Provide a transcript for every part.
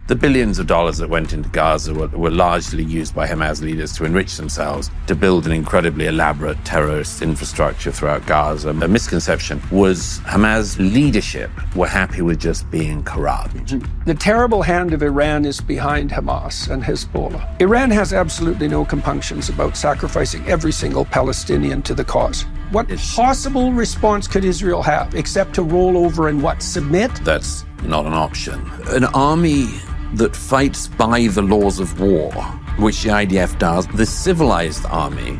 The billions of dollars that went into Gaza were largely used by Hamas leaders to enrich themselves, to build an incredibly elaborate terrorist infrastructure throughout Gaza. A misconception was Hamas leadership were happy with just being corrupt. The terrible hand of Iran is behind Hamas and Hezbollah. Iran has absolutely no compunctions about sacrificing every single Palestinian to the cause. What possible response could Israel have except to roll over and what, submit? That's not an option. An army that fights by the laws of war, which the IDF does, the civilized army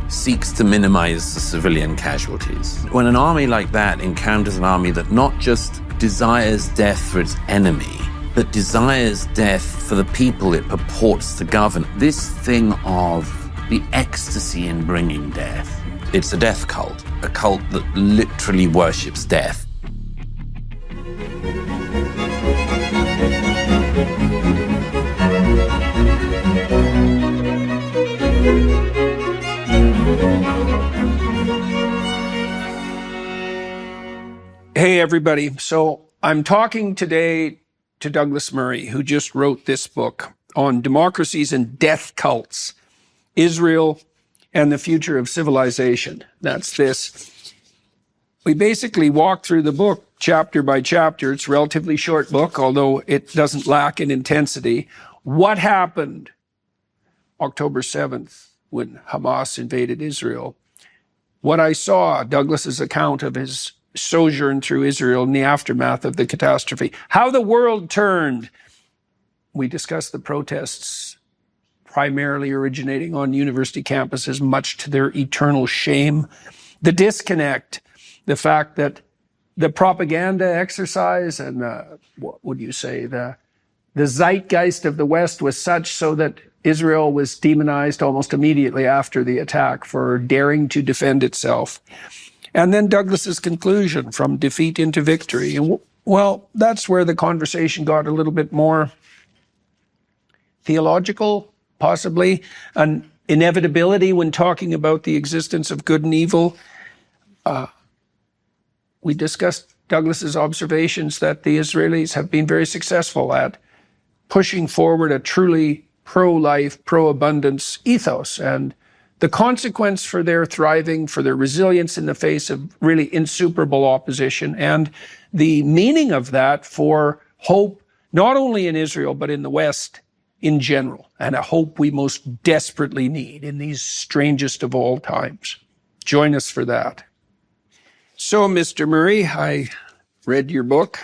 seeks to minimize the civilian casualties. When an army like that encounters an army that not just desires death for its enemy, but desires death for the people it purports to govern, this thing of the ecstasy in bringing death, it's a death cult, a cult that literally worships death. Hey, everybody. So I'm talking today to Douglas Murray, who just wrote this book on democracies and death cults, Israel and the future of civilization. That's this. We basically walk through the book chapter by chapter. It's a relatively short book, although it doesn't lack in intensity. What happened October 7th when Hamas invaded Israel? What I saw, Douglas's account of his sojourn through Israel in the aftermath of the catastrophe, how the world turned. We discussed the protests primarily originating on university campuses, much to their eternal shame. The disconnect, the fact that the propaganda exercise and what would you say, the zeitgeist of the West was such so that Israel was demonized almost immediately after the attack for daring to defend itself. And then Douglas's conclusion, from defeat into victory. And well, that's where the conversation got a little bit more theological, possibly, an inevitability when talking about the existence of good and evil. We discussed Douglas's observations that the Israelis have been very successful at pushing forward a truly pro-life, pro-abundance ethos, and the consequence for their thriving, for their resilience in the face of really insuperable opposition, and the meaning of that for hope, not only in Israel, but in the West in general, and a hope we most desperately need in these strangest of all times. Join us for that. So, Mr. Murray, I read your book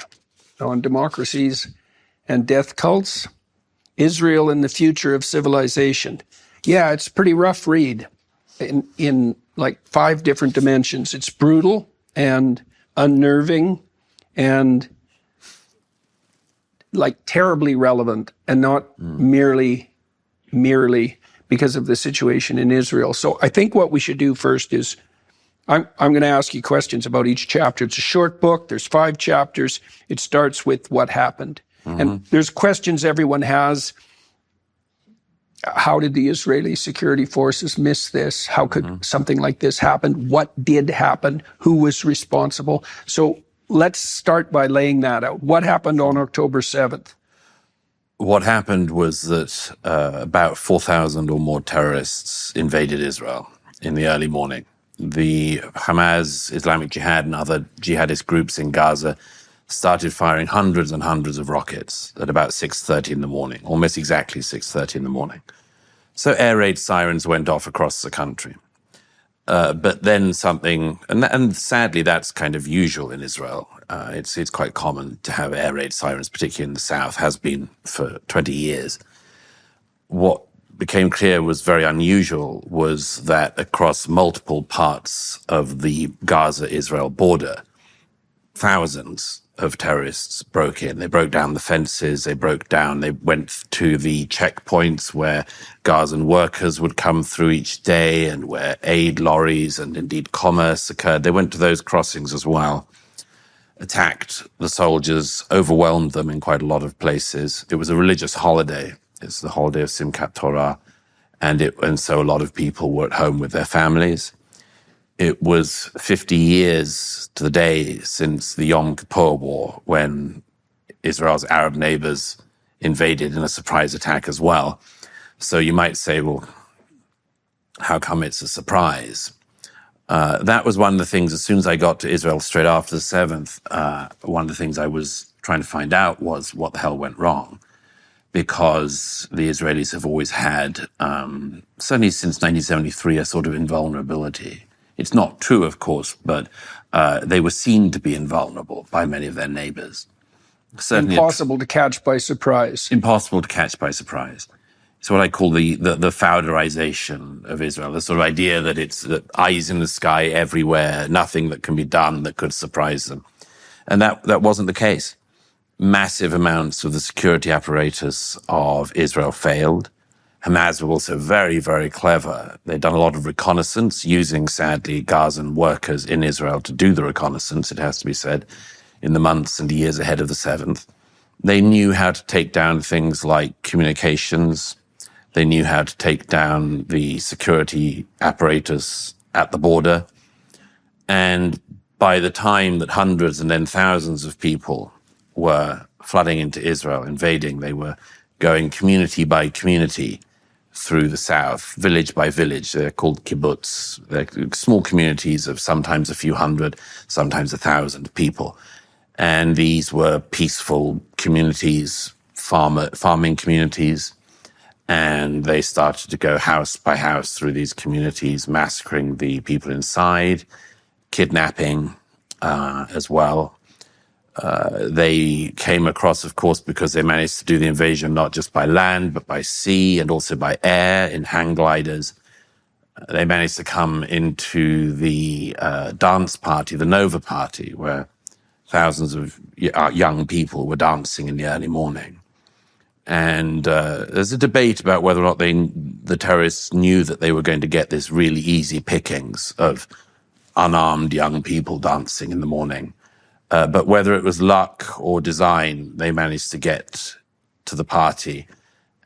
on democracies and death cults, Israel and the Future of Civilization. Yeah, it's a pretty rough read in like 5 different dimensions. It's brutal and unnerving and like terribly relevant, and not merely because of the situation in Israel. So I think what we should do first is I'm going to ask you questions about each chapter. It's a short book. There's 5 chapters. It starts with what happened. And there's questions everyone has. How did the Israeli security forces miss this? How could something like this happen? What did happen? Who was responsible? So let's start by laying that out. What happened on October 7th? What happened was that about 4,000 or more terrorists invaded Israel in the early morning. The Hamas, Islamic Jihad, and other jihadist groups in Gaza started firing hundreds and hundreds of rockets at about 6:30 in the morning, almost exactly 6:30 in the morning. So air raid sirens went off across the country. But then something, and sadly that's kind of usual in Israel. It's quite common to have air raid sirens, particularly in the south, has been for 20 years. What became clear was very unusual was that across multiple parts of the Gaza-Israel border, thousands of terrorists broke in. They broke down the fences, they went to the checkpoints where Gazan workers would come through each day and where aid lorries and indeed commerce occurred. They went to those crossings as well, attacked the soldiers, overwhelmed them in quite a lot of places. It was a religious holiday. It's the holiday of Simchat Torah, and so a lot of people were at home with their families. It was 50 years to the day since the Yom Kippur War, when Israel's Arab neighbors invaded in a surprise attack as well. So you might say, well, how come it's a surprise? That was one of the things, as soon as I got to Israel straight after the 7th, one of the things I was trying to find out was what the hell went wrong. Because the Israelis have always had, certainly since 1973, a sort of invulnerability. It's not true, of course, but they were seen to be invulnerable by many of their neighbors. Certainly impossible to catch by surprise. Impossible to catch by surprise. It's what I call the Fowlerization of Israel, the sort of idea that it's the eyes in the sky everywhere, nothing that can be done that could surprise them. And that wasn't the case. Massive amounts of the security apparatus of Israel failed. Hamas were also very, very clever. They'd done a lot of reconnaissance, using, sadly, Gazan workers in Israel to do the reconnaissance, it has to be said, in the months and years ahead of the 7th. They knew how to take down things like communications. They knew how to take down the security apparatus at the border. And by the time that hundreds and then thousands of people were flooding into Israel, invading, they were going community by community through the south, village by village. They're called kibbutz. They're small communities of sometimes a few hundred, sometimes 1,000 people. And these were peaceful communities, farming communities. And they started to go house by house through these communities, massacring the people inside, kidnapping as well. They came across, of course, because they managed to do the invasion not just by land, but by sea and also by air in hang gliders. They managed to come into the dance party, the Nova Party, where thousands of young people were dancing in the early morning. And there's a debate about whether or not the terrorists knew that they were going to get this really easy pickings of unarmed young people dancing in the morning. But whether it was luck or design, they managed to get to the party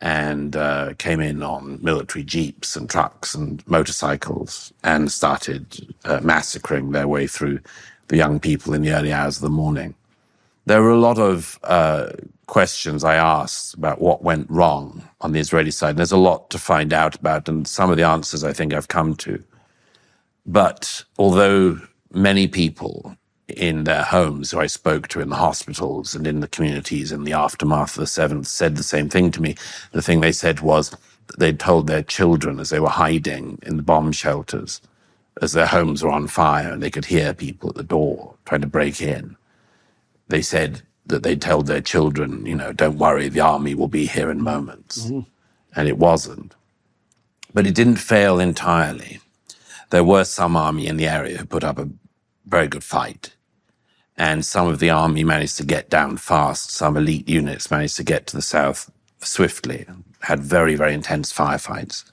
and came in on military jeeps and trucks and motorcycles and started massacring their way through the young people in the early hours of the morning. There were a lot of questions I asked about what went wrong on the Israeli side. And there's a lot to find out about, and some of the answers I think I've come to. But although many people in their homes who I spoke to in the hospitals and in the communities in the aftermath of the 7th said the same thing to me, the thing they said was that they'd told their children as they were hiding in the bomb shelters, as their homes were on fire and they could hear people at the door trying to break in. They said that they'd told their children, don't worry, the army will be here in moments. Mm-hmm. And it wasn't. But it didn't fail entirely. There were some army in the area who put up a very good fight. And some of the army managed to get down fast. Some elite units managed to get to the south swiftly, had very, very intense firefights.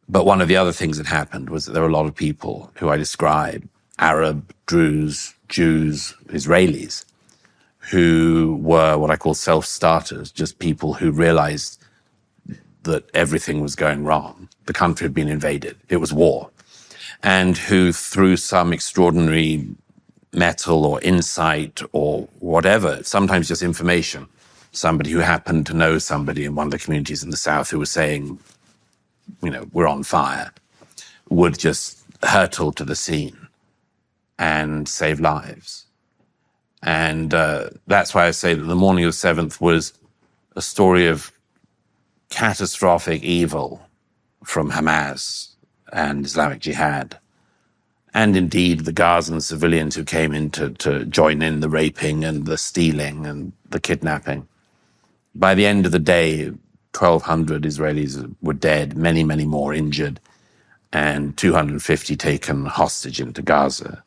But one of the other things that happened was that there were a lot of people who I describe, Arab, Druze, Jews, Israelis, who were what I call self-starters, just people who realized that everything was going wrong. The country had been invaded. It was war. And who, through some extraordinary mettle or insight or whatever, sometimes just information, somebody who happened to know somebody in one of the communities in the south who was saying, we're on fire, would just hurtle to the scene and save lives. And that's why I say that the morning of the 7th was a story of catastrophic evil from Hamas and Islamic Jihad. And indeed, the Gazan civilians who came in to join in the raping and the stealing and the kidnapping. By the end of the day, 1,200 Israelis were dead, many, many more injured, and 250 taken hostage into Gaza.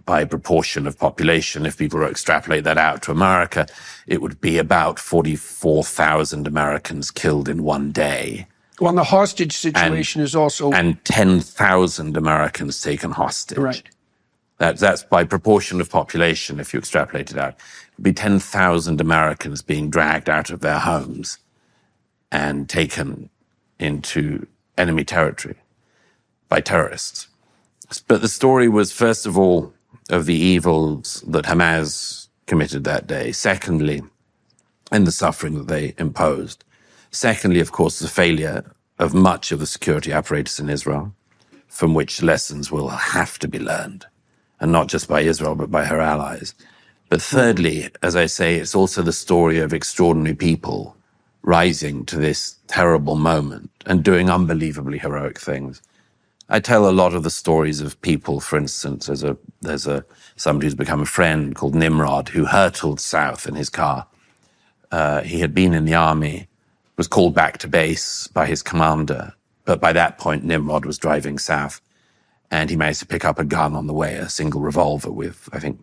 By proportion of population, if people were to extrapolate that out to America, it would be about 44,000 Americans killed in one day. Well, the hostage situation is also... And 10,000 Americans taken hostage. Right. That's by proportion of population, if you extrapolate it out. It would be 10,000 Americans being dragged out of their homes and taken into enemy territory by terrorists. But the story was, first of all, of the evils that Hamas committed that day. Secondly, and the suffering that they imposed. Secondly, of course, the failure of much of the security apparatus in Israel, from which lessons will have to be learned, and not just by Israel, but by her allies. But thirdly, as I say, it's also the story of extraordinary people rising to this terrible moment and doing unbelievably heroic things. I tell a lot of the stories of people, for instance, there's somebody who's become a friend called Nimrod who hurtled south in his car. He had been in the army, was called back to base by his commander, but by that point Nimrod was driving south, and he managed to pick up a gun on the way, a single revolver with, I think,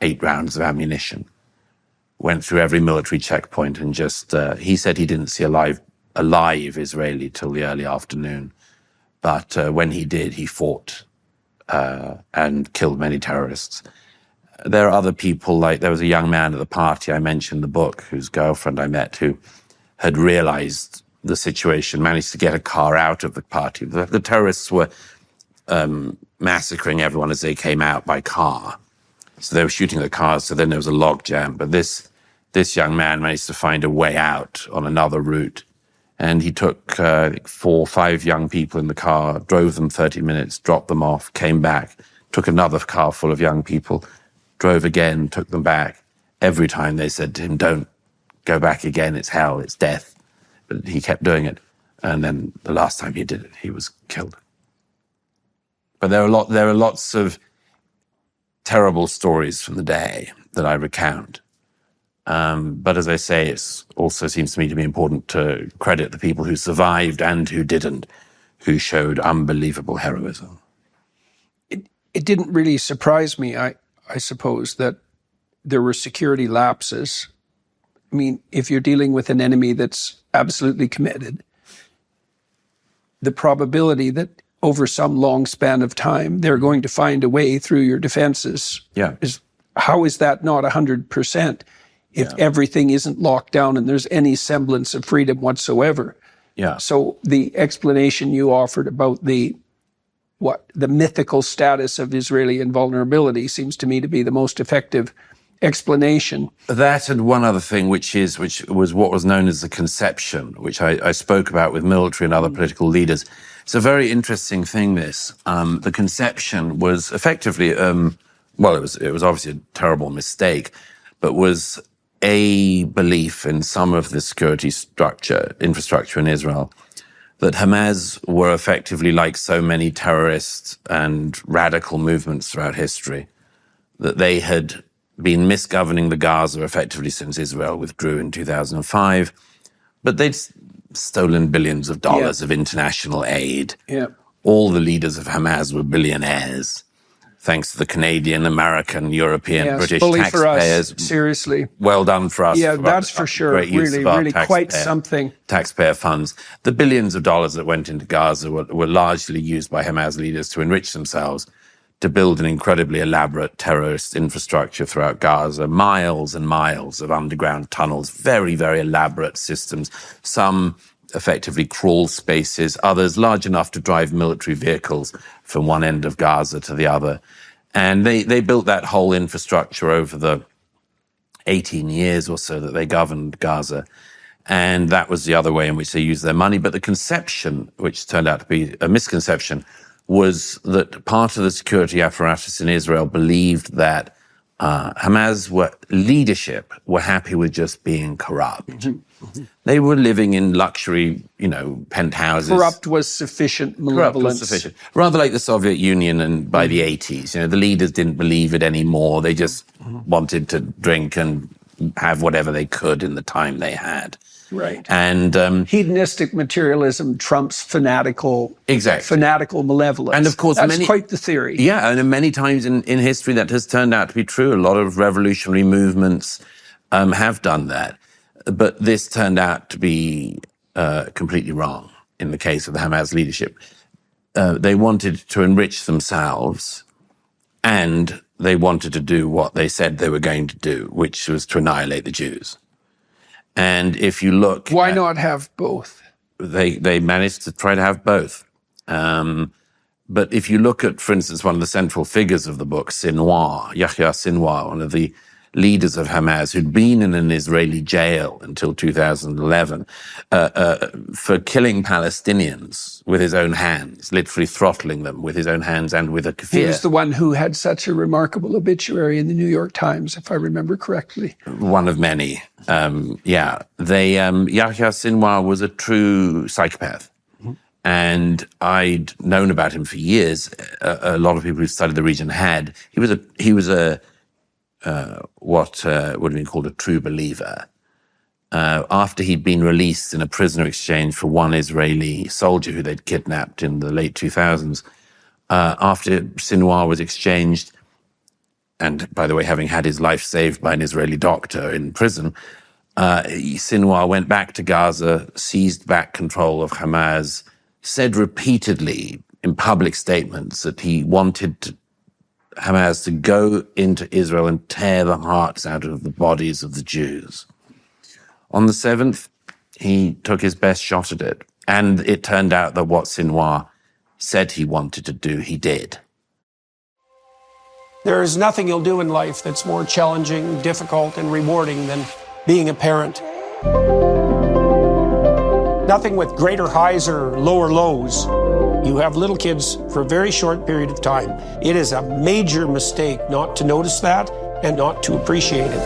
8 rounds of ammunition. Went through every military checkpoint and just, he said he didn't see a live Israeli till the early afternoon. But when he did, he fought and killed many terrorists. There are other people, like there was a young man at the party I mentioned in the book, whose girlfriend I met, who had realized the situation, managed to get a car out of the party. The terrorists were massacring everyone as they came out by car. So they were shooting the cars, so then there was a log jam. But this young man managed to find a way out on another route. And he took 4 or 5 young people in the car, drove them 30 minutes, dropped them off, came back, took another car full of young people, drove again, took them back. Every time they said to him, don't go back again, it's hell, it's death. But he kept doing it. And then the last time he did it, he was killed. But there are lots of terrible stories from the day that I recount. But as I say, it also seems to me to be important to credit the people who survived and who didn't, who showed unbelievable heroism. It didn't really surprise me, I suppose, that there were security lapses. I mean, if you're dealing with an enemy that's absolutely committed, the probability that over some long span of time they're going to find a way through your defenses is, how is that not 100%? If everything isn't locked down and there's any semblance of freedom whatsoever. Yeah. So the explanation you offered about the mythical status of Israeli invulnerability seems to me to be the most effective explanation. That and one other thing, which was what was known as the conception, which I spoke about with military and other political leaders. It's a very interesting thing, this. The conception was effectively, it was obviously a terrible mistake, but was a belief in some of the security infrastructure in Israel, that Hamas were effectively like so many terrorist and radical movements throughout history, that they had been misgoverning the Gaza effectively since Israel withdrew in 2005, but they'd stolen billions of dollars of international aid. Yeah. All the leaders of Hamas were billionaires, thanks to the Canadian, American, European, British taxpayers. For us, seriously. Well done for us. Yeah, that's for sure. Really quite something. Taxpayer funds. The billions of dollars that went into Gaza were largely used by Hamas leaders to enrich themselves, to build an incredibly elaborate terrorist infrastructure throughout Gaza, miles and miles of underground tunnels, very, very elaborate systems, some effectively crawl spaces, others large enough to drive military vehicles from one end of Gaza to the other. And they built that whole infrastructure over the 18 years or so that they governed Gaza. And that was the other way in which they used their money. But the conception, which turned out to be a misconception, was that part of the security apparatus in Israel believed that Hamas leadership were happy with just being corrupt. Mm-hmm. They were living in luxury, penthouses. Corrupt was sufficient malevolence. Corrupt was sufficient. Rather like the Soviet Union and by the 80s, the leaders didn't believe it anymore. They just wanted to drink and have whatever they could in the time they had. Right. And hedonistic materialism trumps fanatical malevolence. And of course, that's quite the theory. Yeah, and many times in history that has turned out to be true. A lot of revolutionary movements have done that. But this turned out to be completely wrong in the case of the Hamas leadership. They wanted to enrich themselves, and they wanted to do what they said they were going to do, which was to annihilate the Jews. And if you look... Why not have both? They managed to try to have both. But if you look at, for instance, one of the central figures of the book, Yahya Sinwar, one of the leaders of Hamas who'd been in an Israeli jail until 2011 for killing Palestinians with his own hands, literally throttling them with his own hands and with a kafir. He was the one who had such a remarkable obituary in the New York Times, if I remember correctly. One of many. Yahya Sinwar was a true psychopath. And I'd known about him for years. A lot of people who studied the region had. He was what would have been called a true believer. After he'd been released in a prisoner exchange for one Israeli soldier who they'd kidnapped in the late 2000s, after Sinwar was exchanged, and by the way, having had his life saved by an Israeli doctor in prison, Sinwar went back to Gaza, seized back control of Hamas, said repeatedly in public statements that he wanted Hamas to go into Israel and tear the hearts out of the bodies of the Jews. On the 7th, he took his best shot at it. And it turned out that what Sinwar said he wanted to do, he did. There is nothing you'll do in life that's more challenging, difficult, and rewarding than being a parent. Nothing with greater highs or lower lows. You have little kids for a very short period of time. It is a major mistake not to notice that and not to appreciate it.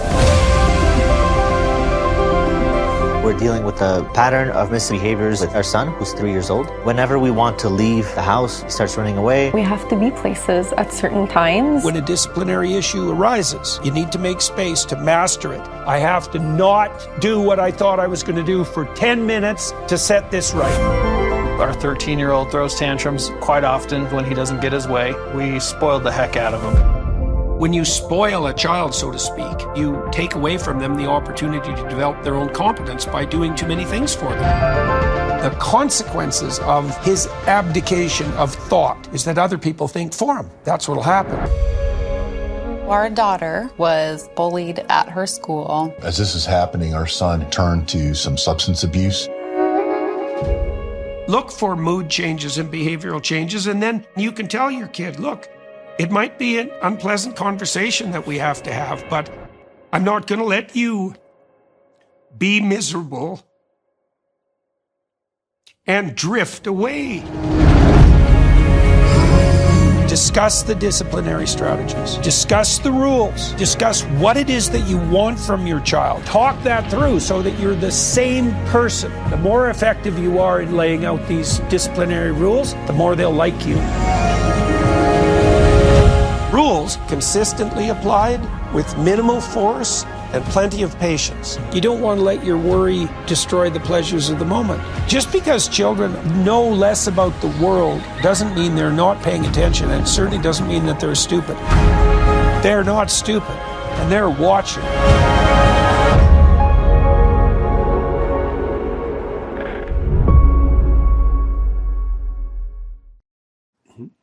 We're dealing with a pattern of misbehaviors with our son, who's 3 years old. Whenever we want to leave the house, he starts running away. We have to be places at certain times. When a disciplinary issue arises, you need to make space to master it. I have to not do what I thought I was going to do for 10 minutes to set this right. Our 13-year-old throws tantrums quite often when he doesn't get his way. We spoiled the heck out of him. When you spoil a child, so to speak, you take away from them the opportunity to develop their own competence by doing too many things for them. The consequences of his abdication of thought is that other people think for him. That's what'll happen. Our daughter was bullied at her school. As this is happening, our son turned to some substance abuse. Look for mood changes and behavioral changes, and then you can tell your kid, look, it might be an unpleasant conversation that we have to have, but I'm not going to let you be miserable and drift away. Discuss the disciplinary strategies. Discuss the rules. Discuss what it is that you want from your child. Talk that through so that you're the same person. The more effective you are in laying out these disciplinary rules, the more they'll like you. Rules consistently applied with minimal force and plenty of patience. You don't want to let your worry destroy the pleasures of the moment. Just because children know less about the world doesn't mean they're not paying attention, and it certainly doesn't mean that they're stupid. They're not stupid, and they're watching.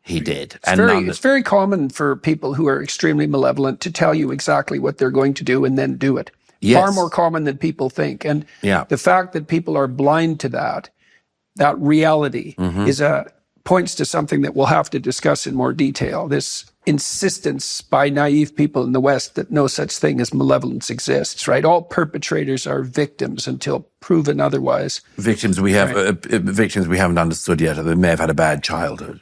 He did. It's very common for people who are extremely malevolent to tell you exactly what they're going to do and then do it. Yes. Far more common than people think. And the fact that people are blind to that reality points to something that we'll have to discuss in more detail. This insistence by naive people in the West that no such thing as malevolence exists, right? All perpetrators are victims until proven otherwise. Victims we haven't understood yet, or they may have had a bad childhood.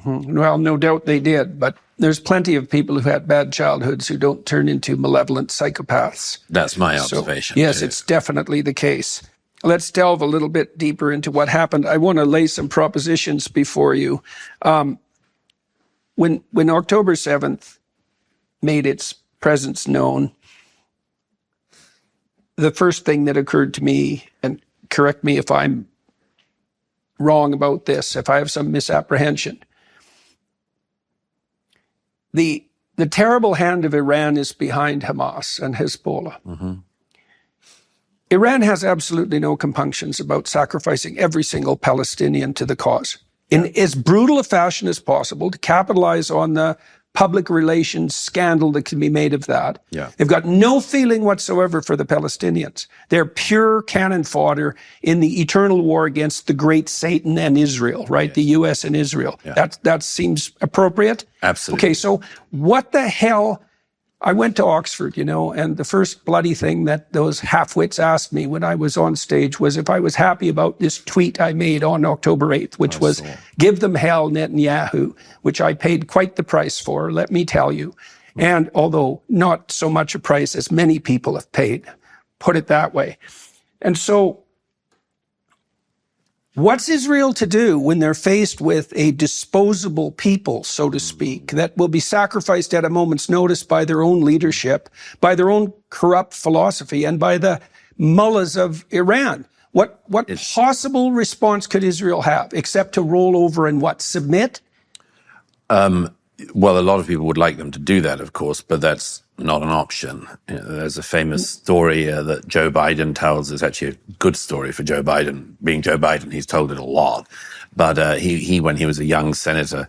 Well, no doubt they did, but there's plenty of people who had bad childhoods who don't turn into malevolent psychopaths. That's my observation. So, yes, it's definitely the case. Let's delve a little bit deeper into what happened. I want to lay some propositions before you. When October 7th made its presence known, the first thing that occurred to me, and correct me if I'm wrong about this, if I have some misapprehension, the terrible hand of Iran is behind Hamas and Hezbollah. Iran has absolutely no compunctions about sacrificing every single Palestinian to the cause in as brutal a fashion as possible to capitalize on the public relations scandal that can be made of that. They've got no feeling whatsoever for the Palestinians. They're pure cannon fodder in the eternal war against the great Satan and Israel, right? The U.S. and Israel. That seems appropriate? Absolutely. Okay, so what the hell I went to Oxford, and the first bloody thing that those half-wits asked me when I was on stage was if I was happy about this tweet I made on October 8th, which was, "Give them hell, Netanyahu," which I paid quite the price for, let me tell you. And although not so much a price as many people have paid, put it that way. And so what's Israel to do when they're faced with a disposable people, so to speak, that will be sacrificed at a moment's notice by their own leadership, by their own corrupt philosophy, and by the mullahs of Iran? What possible response could Israel have, except to roll over and submit? Well, a lot of people would like them to do that, of course, but that's not an option. There's a famous story that Joe Biden tells. It's actually a good story for Joe Biden. Being Joe Biden, he's told it a lot. But he when he was a young senator,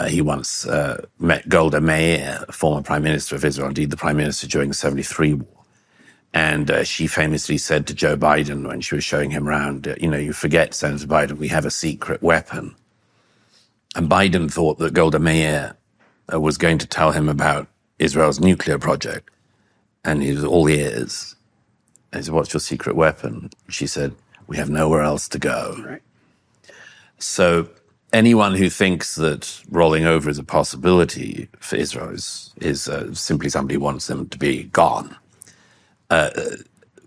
he once met Golda Meir, former prime minister of Israel, indeed the prime minister during the 73 war. And she famously said to Joe Biden when she was showing him around, you forget, Senator Biden, we have a secret weapon. And Biden thought that Golda Meir was going to tell him about Israel's nuclear project. And he was all ears. And he said, "What's your secret weapon?" She said, "We have nowhere else to go." Right. So anyone who thinks that rolling over is a possibility for Israel is simply somebody who wants them to be gone.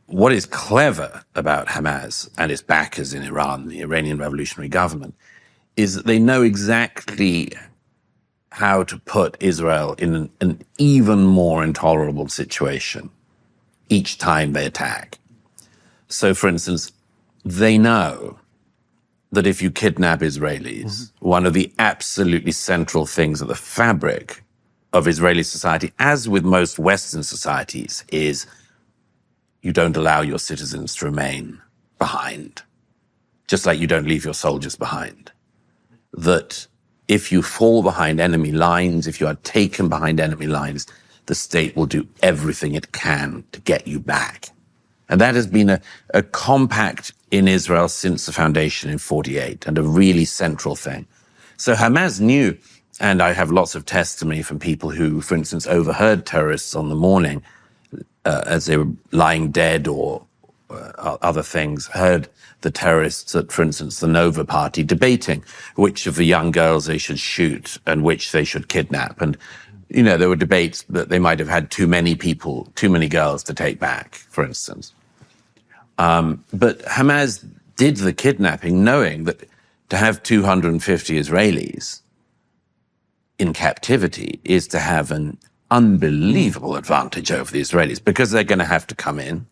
What is clever about Hamas and its backers in Iran, the Iranian Revolutionary Government, is that they know exactly how to put Israel in an even more intolerable situation each time they attack. So, for instance, they know that if you kidnap Israelis, one of the absolutely central things at the fabric of Israeli society, as with most Western societies, is you don't allow your citizens to remain behind, just like you don't leave your soldiers behind. That if you fall behind enemy lines, if you are taken behind enemy lines, the state will do everything it can to get you back. And that has been a compact in Israel since the foundation in 48, and a really central thing. So Hamas knew, and I have lots of testimony from people who, for instance, overheard terrorists on the morning as they were lying dead or other things, heard the terrorists at, for instance, the Nova Party debating which of the young girls they should shoot and which they should kidnap. And, there were debates that they might have had too many girls to take back, for instance. But Hamas did the kidnapping knowing that to have 250 Israelis in captivity is to have an unbelievable advantage over the Israelis, because they're going to have to come in.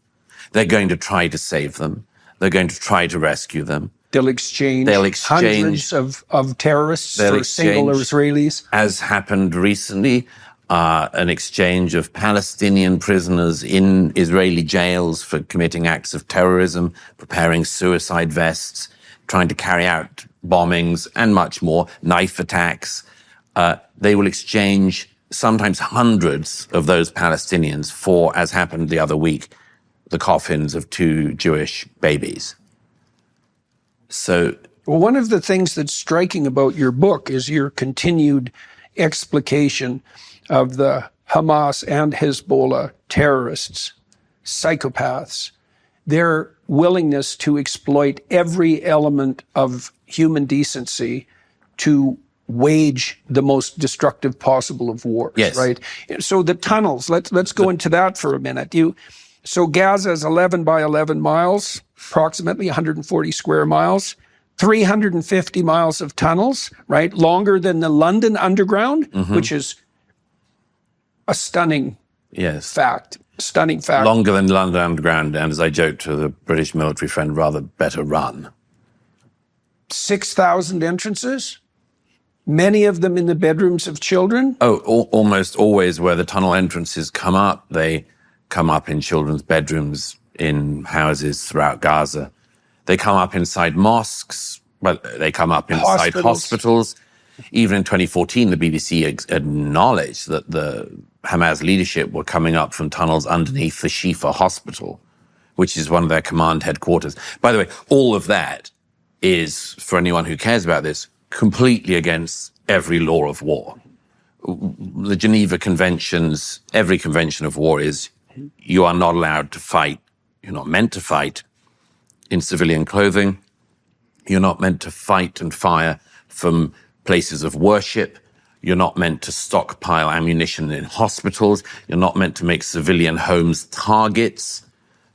They're going to try to save them. They're going to try to rescue them. They'll exchange hundreds of terrorists for single Israelis. As happened recently, an exchange of Palestinian prisoners in Israeli jails for committing acts of terrorism, preparing suicide vests, trying to carry out bombings, and much more, knife attacks. They will exchange sometimes hundreds of those Palestinians for, as happened the other week, the coffins of 2 Jewish babies. So, well, one of the things that's striking about your book is your continued explication of the Hamas and Hezbollah terrorists, psychopaths, their willingness to exploit every element of human decency to wage the most destructive possible of wars, yes. Right? So the tunnels, let's go into that for a minute. So Gaza is 11 by 11 miles, approximately 140 square miles, 350 miles of tunnels, right? Longer than the London Underground, which is a stunning fact. Stunning fact. Longer than London Underground, and as I joked to the British military friend, rather better run. 6,000 entrances, many of them in the bedrooms of children. Oh, almost always where the tunnel entrances come up, they come up in children's bedrooms, in houses throughout Gaza. They come up inside mosques, but they come up inside hospitals. Even in 2014, the BBC acknowledged that the Hamas leadership were coming up from tunnels underneath the Shifa hospital, which is one of their command headquarters. By the way, all of that is, for anyone who cares about this, completely against every law of war. the Geneva Conventions, every convention of war is you are not allowed to fight, you're not meant to fight in civilian clothing, you're not meant to fight and fire from places of worship, you're not meant to stockpile ammunition in hospitals, you're not meant to make civilian homes targets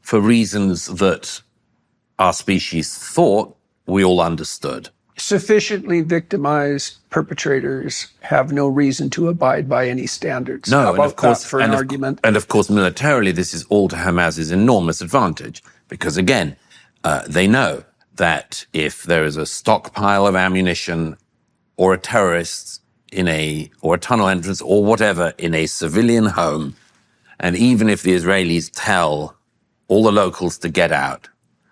for reasons that our species thought we all understood. Sufficiently victimized perpetrators have no reason to abide by any standards. No, How and about of course, that for an argument? And of course, militarily, this is all to Hamas's enormous advantage, because again, they know that if there is a stockpile of ammunition or a terrorist or a tunnel entrance or whatever in a civilian home, and even if the Israelis tell all the locals to get out,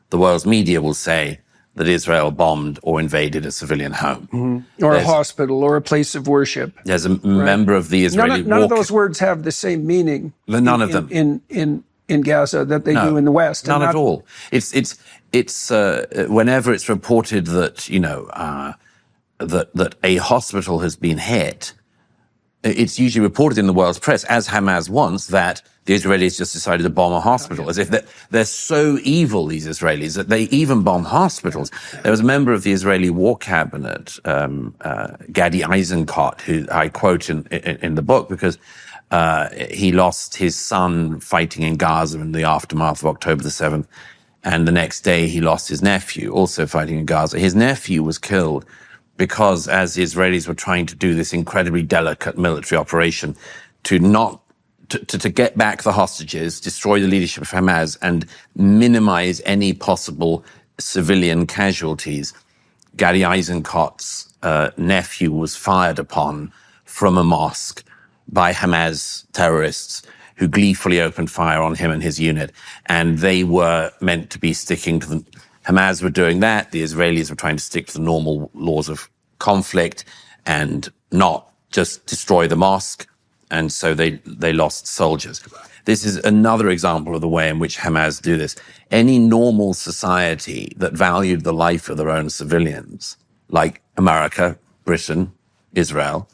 the world's media will say that Israel bombed or invaded a civilian home. Mm-hmm. Or a hospital or a place of worship. There's a member of the Israeli None of those words have the same meaning. None of them. In Gaza that they do in the West. None at all. It's whenever it's reported that, that a hospital has been hit, it's usually reported in the world's press, as Hamas wants, that the Israelis just decided to bomb a hospital, as if they're so evil, these Israelis, that they even bomb hospitals. There was a member of the Israeli war cabinet, Gadi Eisenkot, who I quote in the book because he lost his son fighting in Gaza in the aftermath of October the 7th. And the next day he lost his nephew, also fighting in Gaza. His nephew was killed because as the Israelis were trying to do this incredibly delicate military operation to get back the hostages, destroy the leadership of Hamas, and minimize any possible civilian casualties, Gadi Eisenkot's nephew was fired upon from a mosque by Hamas terrorists who gleefully opened fire on him and his unit. And they were meant to be sticking to the... Hamas were doing that. The Israelis were trying to stick to the normal laws of conflict and not just destroy the mosque. And so they lost soldiers. This is another example of the way in which Hamas do this. Any normal society that valued the life of their own civilians, like America, Britain, Israel,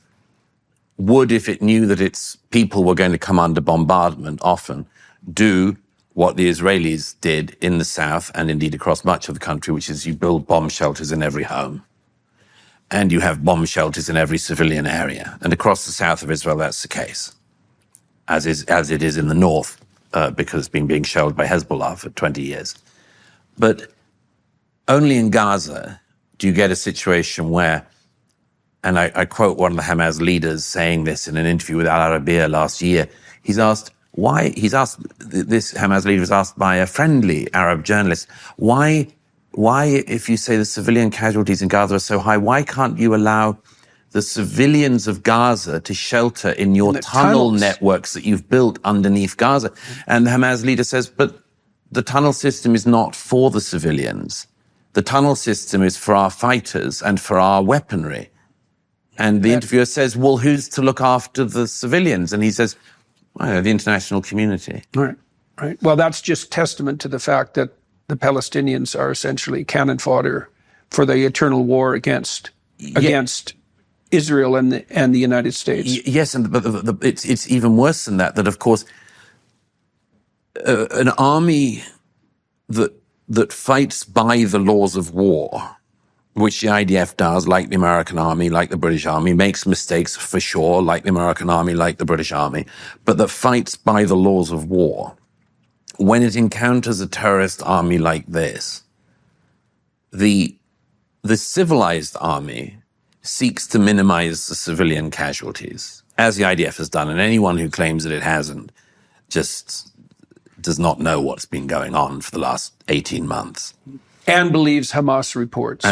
would, if it knew that its people were going to come under bombardment, often do what the Israelis did in the south and indeed across much of the country, which is you build bomb shelters in every home. And you have bomb shelters in every civilian area. And across the south of Israel, that's the case, as it is in the north, because it's been being shelled by Hezbollah for 20 years. But only in Gaza do you get a situation where, and I quote one of the Hamas leaders saying this in an interview with Al Arabiya last year. This Hamas leader was asked by a friendly Arab journalist, why, if you say the civilian casualties in Gaza are so high, why can't you allow the civilians of Gaza to shelter in your tunnel networks that you've built underneath Gaza? And the Hamas leader says, but the tunnel system is not for the civilians. The tunnel system is for our fighters and for our weaponry. And the interviewer says, well, who's to look after the civilians? And he says, well, the international community. Right. Well, that's just testament to the fact that the Palestinians are essentially cannon fodder for the eternal war against Israel and the United States. Yes, but it's even worse than that. That of course, an army that fights by the laws of war, which the IDF does, like the American army, like the British army, makes mistakes for sure, like the American army, like the British army, but that fights by the laws of war. When it encounters a terrorist army like this, the civilized army seeks to minimize the civilian casualties, as the IDF has done, and anyone who claims that it hasn't just does not know what's been going on for the last 18 months. And believes Hamas reports.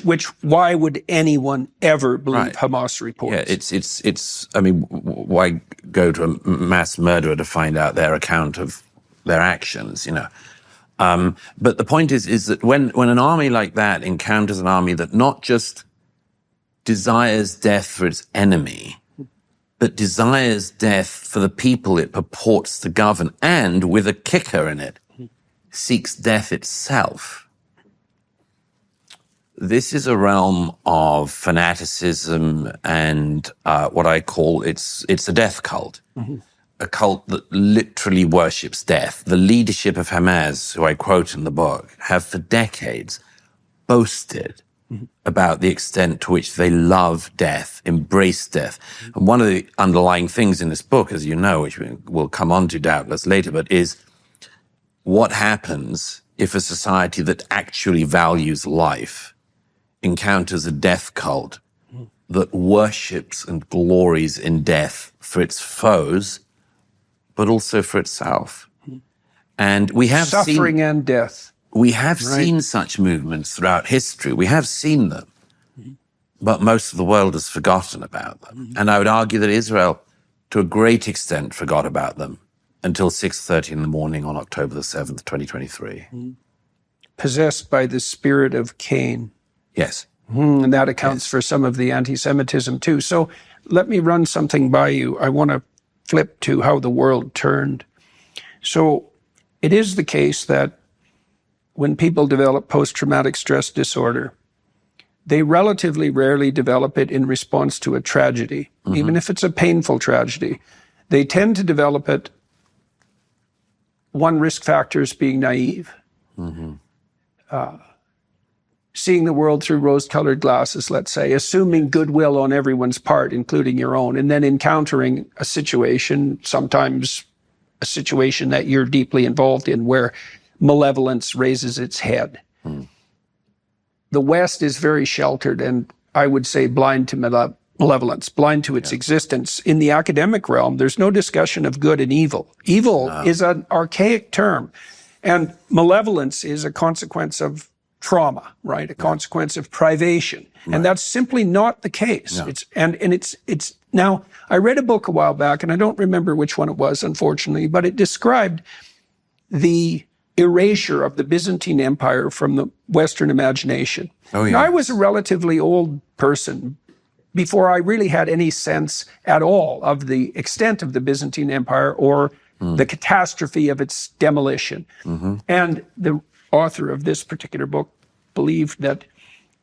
Which Why would anyone ever believe Hamas reports? Yeah, it's. I mean, why go to a mass murderer to find out their account of their actions? But the point is that when an army like that encounters an army that not just desires death for its enemy, but desires death for the people it purports to govern, and with a kicker in it, seeks death itself, this is a realm of fanaticism and what I call it's a death cult. A cult that literally worships death. The leadership of Hamas, who I quote in the book, have for decades boasted about the extent to which they love death, embrace death. And one of the underlying things in this book, as you know, which we'll come on to doubtless later, but is what happens if a society that actually values life encounters a death cult that worships and glories in death for its foes, but also for itself. And we have suffering and death. We have seen such movements throughout history. We have seen them, but most of the world has forgotten about them. And I would argue that Israel, to a great extent, forgot about them until 6:30 in the morning on October the 7th, 2023. Possessed by the spirit of Cain. Yes. And that accounts for some of the anti-Semitism too. So let me run something by you. I want to flip to how the world turned. So it is the case that when people develop post-traumatic stress disorder, they relatively rarely develop it in response to a tragedy, even if it's a painful tragedy. They tend to develop it, one risk factor is being naive. Seeing the world through rose-colored glasses, let's say, assuming goodwill on everyone's part, including your own, and then encountering a situation, sometimes a situation that you're deeply involved in, where malevolence raises its head. The West is very sheltered and, I would say, blind to malevolence, blind to its existence. In the academic realm, there's no discussion of good and evil. Evil is an archaic term, and malevolence is a consequence of trauma, right? A consequence of privation. And that's simply not the case. It's now, I read a book a while back, and I don't remember which one it was, unfortunately, but it described the erasure of the Byzantine Empire from the Western imagination. And I was a relatively old person before I really had any sense at all of the extent of the Byzantine Empire or the catastrophe of its demolition. And the author of this particular book believed that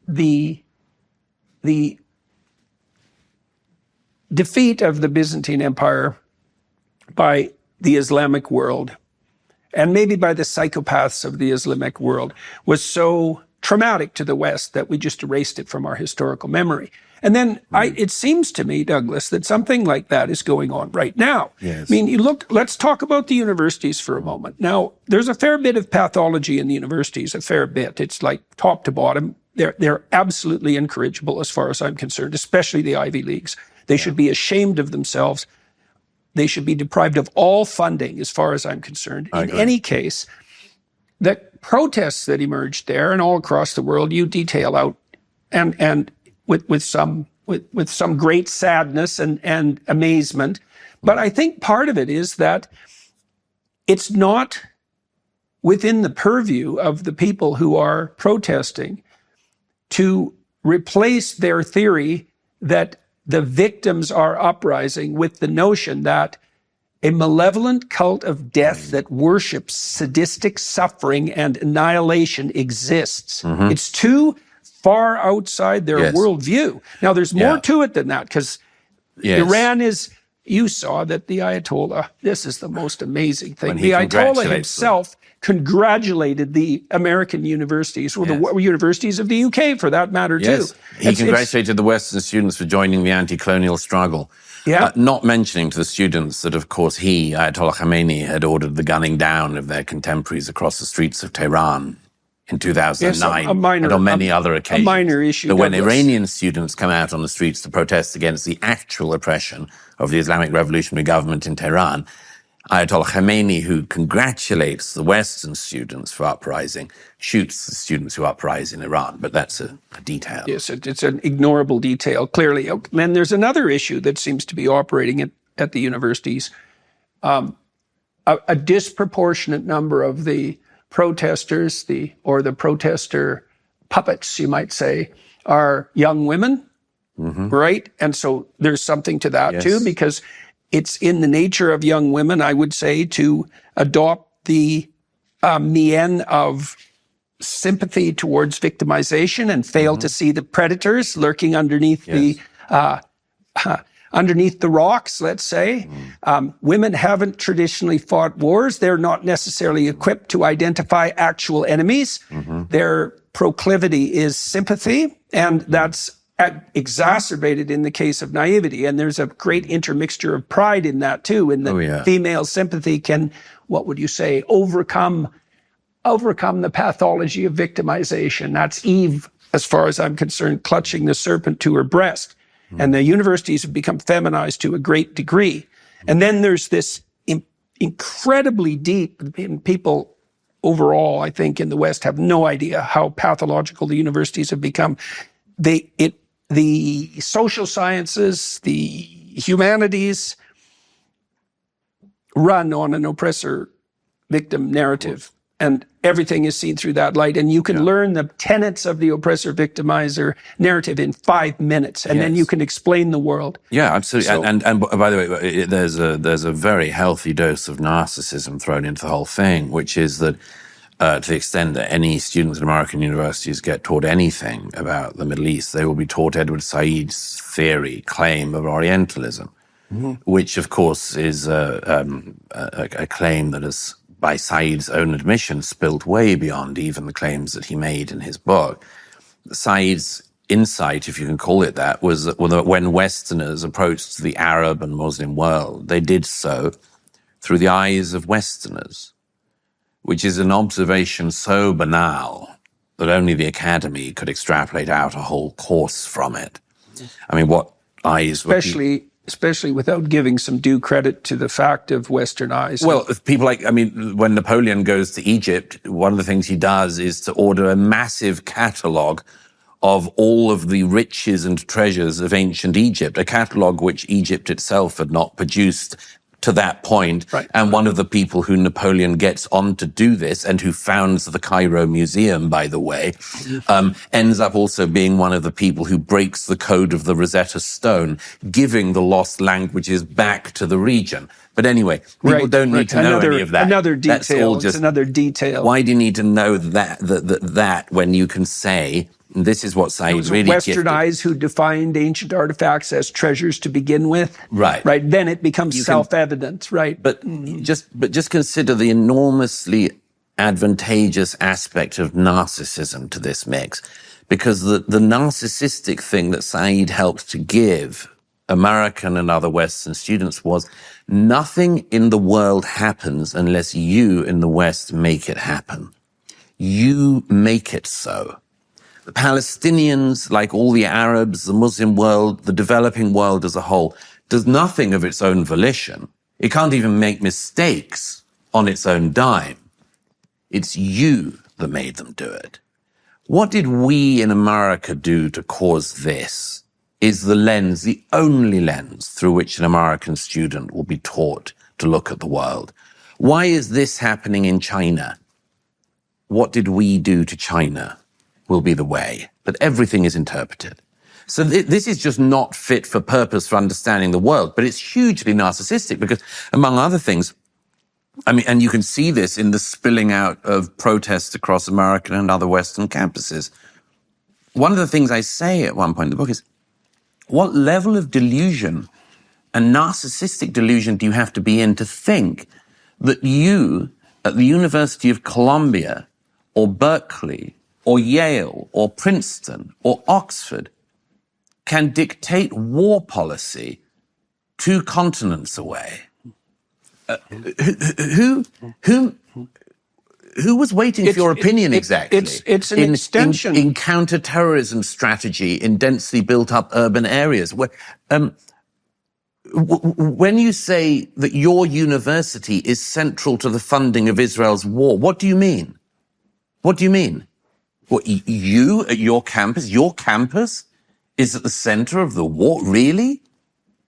the defeat of the Byzantine Empire by the Islamic world, and maybe by the psychopaths of the Islamic world, was so traumatic to the West that we just erased it from our historical memory. And then it seems to me, Douglas, that something like that is going on right now. I mean, let's talk about the universities for a moment. Now, there's a fair bit of pathology in the universities, a fair bit. It's like top to bottom. They're absolutely incorrigible as far as I'm concerned, especially the Ivy Leagues. They should be ashamed of themselves. They should be deprived of all funding as far as I'm concerned. In any case, the protests that emerged there and all across the world, you detail out, and with some great sadness and amazement. But I think part of it is that it's not within the purview of the people who are protesting to replace their theory that the victims are uprising with the notion that a malevolent cult of death that worships sadistic suffering and annihilation exists. It's too far outside their worldview. Now, there's more to it than that, because Iran is, you saw that the Ayatollah, this is the most amazing thing. The Ayatollah himself congratulated the American universities, or the universities of the UK for that matter too. He congratulated the Western students for joining the anti-colonial struggle. Not mentioning to the students that, of course, Ayatollah Khamenei, had ordered the gunning down of their contemporaries across the streets of Tehran in 2009, and on many other occasions. A minor issue. But when Iranian students come out on the streets to protest against the actual oppression of the Islamic Revolutionary government in Tehran, Ayatollah Khamenei, who congratulates the Western students for uprising, shoots the students who uprise in Iran. But that's a detail. Yes, it's an ignorable detail, clearly. And there's another issue that seems to be operating at the universities. A disproportionate number of the protesters, or the protester puppets, you might say, are young women, right? And so there's something to that too, because it's in the nature of young women, I would say, to adopt the mien of sympathy towards victimization and fail to see the predators lurking underneath underneath the rocks, let's say. Women haven't traditionally fought wars. They're not necessarily equipped to identify actual enemies. Their proclivity is sympathy, and that's exacerbated in the case of naivety. And there's a great intermixture of pride in that too, in that female sympathy can, what would you say, overcome the pathology of victimization. That's Eve, as far as I'm concerned, clutching the serpent to her breast. And the universities have become feminized to a great degree. And then there's this incredibly deep, people overall, I think, in the West have no idea how pathological the universities have become. The social sciences, the humanities run on an oppressor-victim narrative. And everything is seen through that light. And you can learn the tenets of the oppressor-victimizer narrative in 5 minutes. And then you can explain the world. Yeah, absolutely. So, and by the way, there's a very healthy dose of narcissism thrown into the whole thing, which is that to the extent that any students in American universities get taught anything about the Middle East, they will be taught Edward Said's claim of Orientalism, which, of course, is a claim that is, by Said's own admission, spilled way beyond even the claims that he made in his book. Said's insight, if you can call it that, was that when Westerners approached the Arab and Muslim world, they did so through the eyes of Westerners, which is an observation so banal that only the academy could extrapolate out a whole course from it. I mean, what eyes were... Especially without giving some due credit to the fact of Western eyes. Well, people when Napoleon goes to Egypt, one of the things he does is to order a massive catalogue of all of the riches and treasures of ancient Egypt, a catalogue which Egypt itself had not produced to that point. Right. And one of the people who Napoleon gets on to do this, and who founds the Cairo Museum, by the way, ends up also being one of the people who breaks the code of the Rosetta Stone, giving the lost languages back to the region. But anyway, people don't need to know any of that. Another detail. That's all just, it's another detail. Why do you need to know that when you can say, and this is what Said really Western eyes who defined ancient artifacts as treasures to begin with. Right. Right. Then it becomes self-evident. Right. But just consider the enormously advantageous aspect of narcissism to this mix, because the narcissistic thing that Said helped to give American and other Western students was nothing in the world happens unless you in the West make it happen. You make it so. The Palestinians, like all the Arabs, the Muslim world, the developing world as a whole, does nothing of its own volition. It can't even make mistakes on its own dime. It's you that made them do it. What did we in America do to cause this? Is the lens, the only lens through which an American student will be taught to look at the world. Why is this happening in China? What did we do to China will be the way, but everything is interpreted. So this is just not fit for purpose for understanding the world, but it's hugely narcissistic because, among other things, I mean, and you can see this in the spilling out of protests across American and other Western campuses. One of the things I say at one point in the book is, what level of delusion and narcissistic delusion do you have to be in to think that you, at the University of Columbia or Berkeley or Yale or Princeton or Oxford, can dictate war policy 2 continents away? Who was waiting for your opinion exactly? It's an extension. In counter-terrorism strategy in densely built-up urban areas. When you say that your university is central to the funding of Israel's war, what do you mean? What do you mean? What, you at your campus is at the center of the war? Really?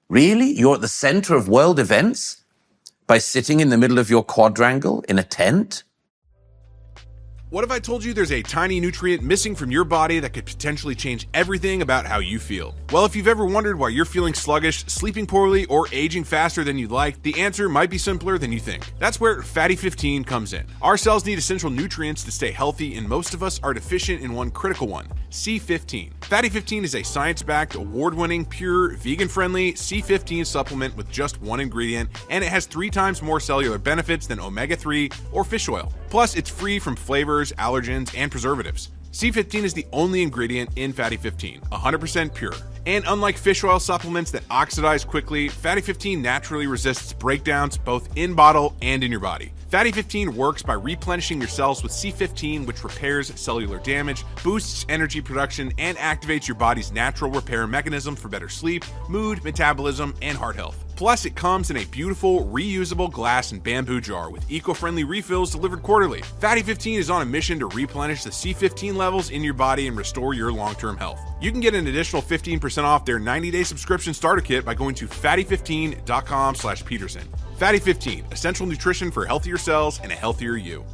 Really? You're at the center of world events by sitting in the middle of your quadrangle in a tent? What if I told you there's a tiny nutrient missing from your body that could potentially change everything about how you feel? Well, if you've ever wondered why you're feeling sluggish, sleeping poorly, or aging faster than you'd like, the answer might be simpler than you think. That's where Fatty 15 comes in. Our cells need essential nutrients to stay healthy, and most of us are deficient in one critical one, C15. Fatty 15 is a science-backed, award-winning, pure, vegan-friendly C15 supplement with just one ingredient, and it has 3 times more cellular benefits than omega-3 or fish oil. Plus, it's free from flavors, allergens, and preservatives. C15 is the only ingredient in Fatty 15, 100% pure. And unlike fish oil supplements that oxidize quickly, Fatty 15 naturally resists breakdowns both in bottle and in your body. Fatty 15 works by replenishing your cells with C15, which repairs cellular damage, boosts energy production, and activates your body's natural repair mechanism for better sleep, mood, metabolism, and heart health. Plus, it comes in a beautiful, reusable glass and bamboo jar with eco-friendly refills delivered quarterly. Fatty 15 is on a mission to replenish the C15 levels in your body and restore your long-term health. You can get an additional 15% off their 90-day subscription starter kit by going to fatty15.com/Peterson. Fatty 15, essential nutrition for healthier cells and a healthier you.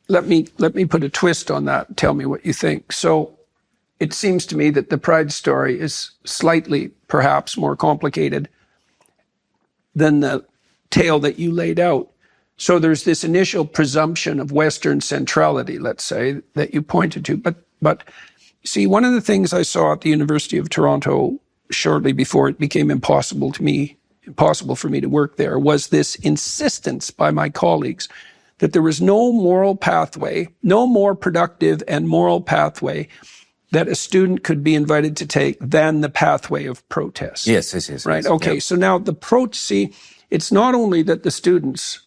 Let me put a twist on that and tell me what you think. So it seems to me that the Pride story is slightly, perhaps, more complicated than the tale that you laid out. So there's this initial presumption of Western centrality, let's say, that you pointed to. But see, one of the things I saw at the University of Toronto shortly before it became impossible for me to work there was this insistence by my colleagues that there was no moral pathway, no more productive and moral pathway that a student could be invited to take than the pathway of protest. Yes. Right? Yes, okay, yeah. so now see, it's not only that the students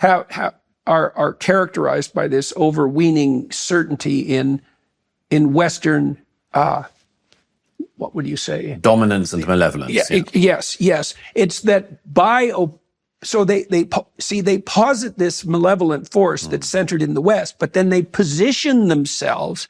are characterized by this overweening certainty in Western, what would you say? Dominance and malevolence. Yes. It's that so they posit this malevolent force that's centered in the West, but then they position themselves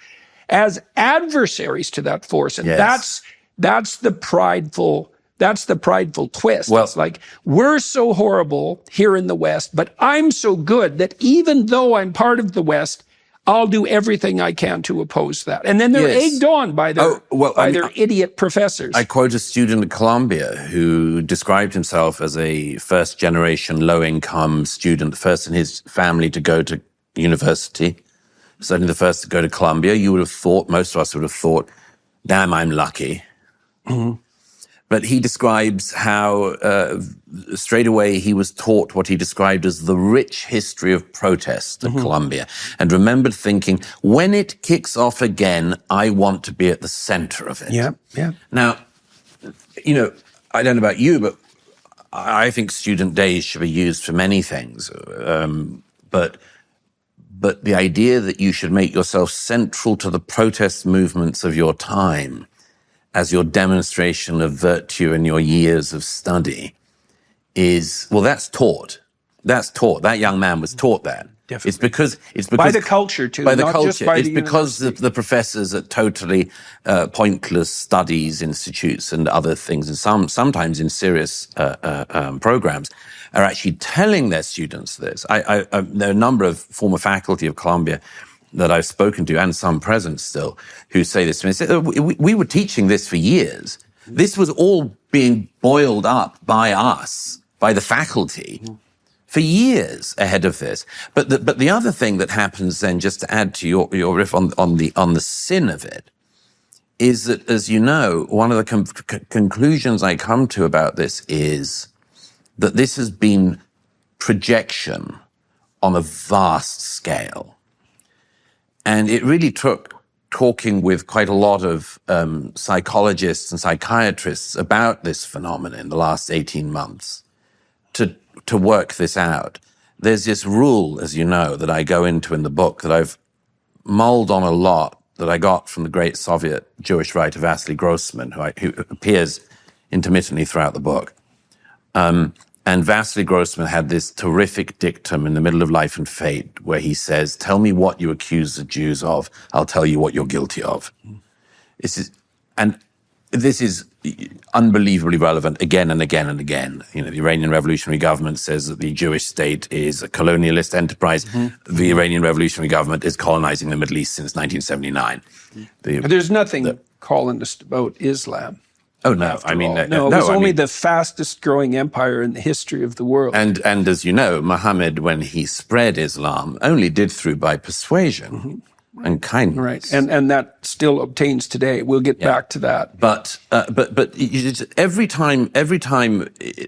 as adversaries to that force. And Yes. that's the prideful twist. Well, it's like, we're so horrible here in the West, but I'm so good that even though I'm part of the West, I'll do everything I can to oppose that. And then they're egged on by their idiot professors. I quote a student at Columbia who described himself as a first-generation low-income student, first in his family to go to university, certainly the first to go to Columbia. You would have thought, most of us would have thought, damn, I'm lucky. Mm-hmm. But he describes how straight away he was taught what he described as the rich history of protest at Columbia, and remembered thinking, when it kicks off again, I want to be at the center of it. Yeah. Now, I don't know about you, but I think student days should be used for many things. But the idea that you should make yourself central to the protest movements of your time as your demonstration of virtue in your years of study that's taught. That's taught. That young man was taught that. Definitely. It's because by the culture too. By the not culture. Just by it's the because the professors at totally pointless studies institutes and other things, and sometimes in serious programs, are actually telling their students this. There are a number of former faculty of Columbia that I've spoken to, and some present still, who say this to me. They say, we were teaching this for years. This was all being boiled up by us, by the faculty, for years ahead of this. But the other thing that happens then, just to add to your riff on the sin of it, is that, as you know, one of the conclusions I come to about this is that this has been projection on a vast scale. And it really took talking with quite a lot of psychologists and psychiatrists about this phenomenon in the last 18 months to work this out. There's this rule, as you know, that I go into in the book that I've mulled on a lot, that I got from the great Soviet Jewish writer Vasily Grossman, who appears intermittently throughout the book. And Vasily Grossman had this terrific dictum in the middle of Life and Fate where he says, tell me what you accuse the Jews of, I'll tell you what you're guilty of. And this is unbelievably relevant again and again and again. You know, the Iranian Revolutionary Government says that the Jewish state is a colonialist enterprise. The Iranian Revolutionary Government is colonizing the Middle East since 1979. There's nothing colonist about Islam. Oh, no. I mean, it was only the fastest growing empire in the history of the world. And as you know, Muhammad, when he spread Islam, only did through by persuasion and kindness. Right. And that still obtains today. We'll get back to that. But every time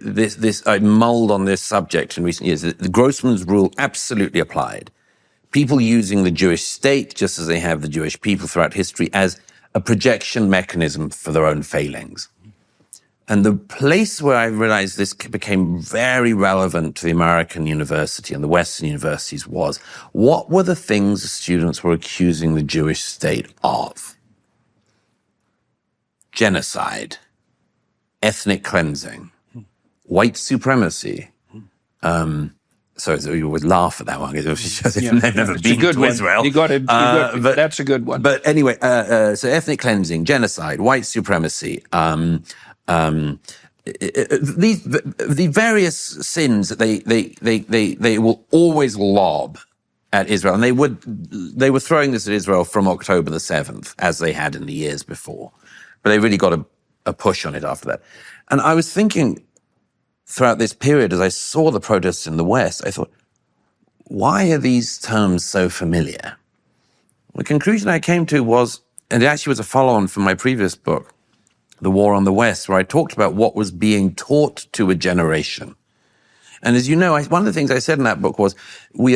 this I mulled on this subject in recent years, the Grossman's rule absolutely applied. People using the Jewish state, just as they have the Jewish people throughout history, as a projection mechanism for their own failings. And the place where I realized this became very relevant to the American university and the Western universities was, what were the things the students were accusing the Jewish state of? Genocide, ethnic cleansing, white supremacy. So you would laugh at that one because they've never been to Israel. That's a good one. But anyway, so ethnic cleansing, genocide, white supremacy, the various sins that they will always lob at Israel, and they were throwing this at Israel from October the 7th, as they had in the years before, but they really got a push on it after that. And I was thinking throughout this period, as I saw the protests in the West, I thought, why are these terms so familiar? The conclusion I came to was, and it actually was a follow-on from my previous book, The War on the West, where I talked about what was being taught to a generation. And as you know, one of the things I said in that book was, we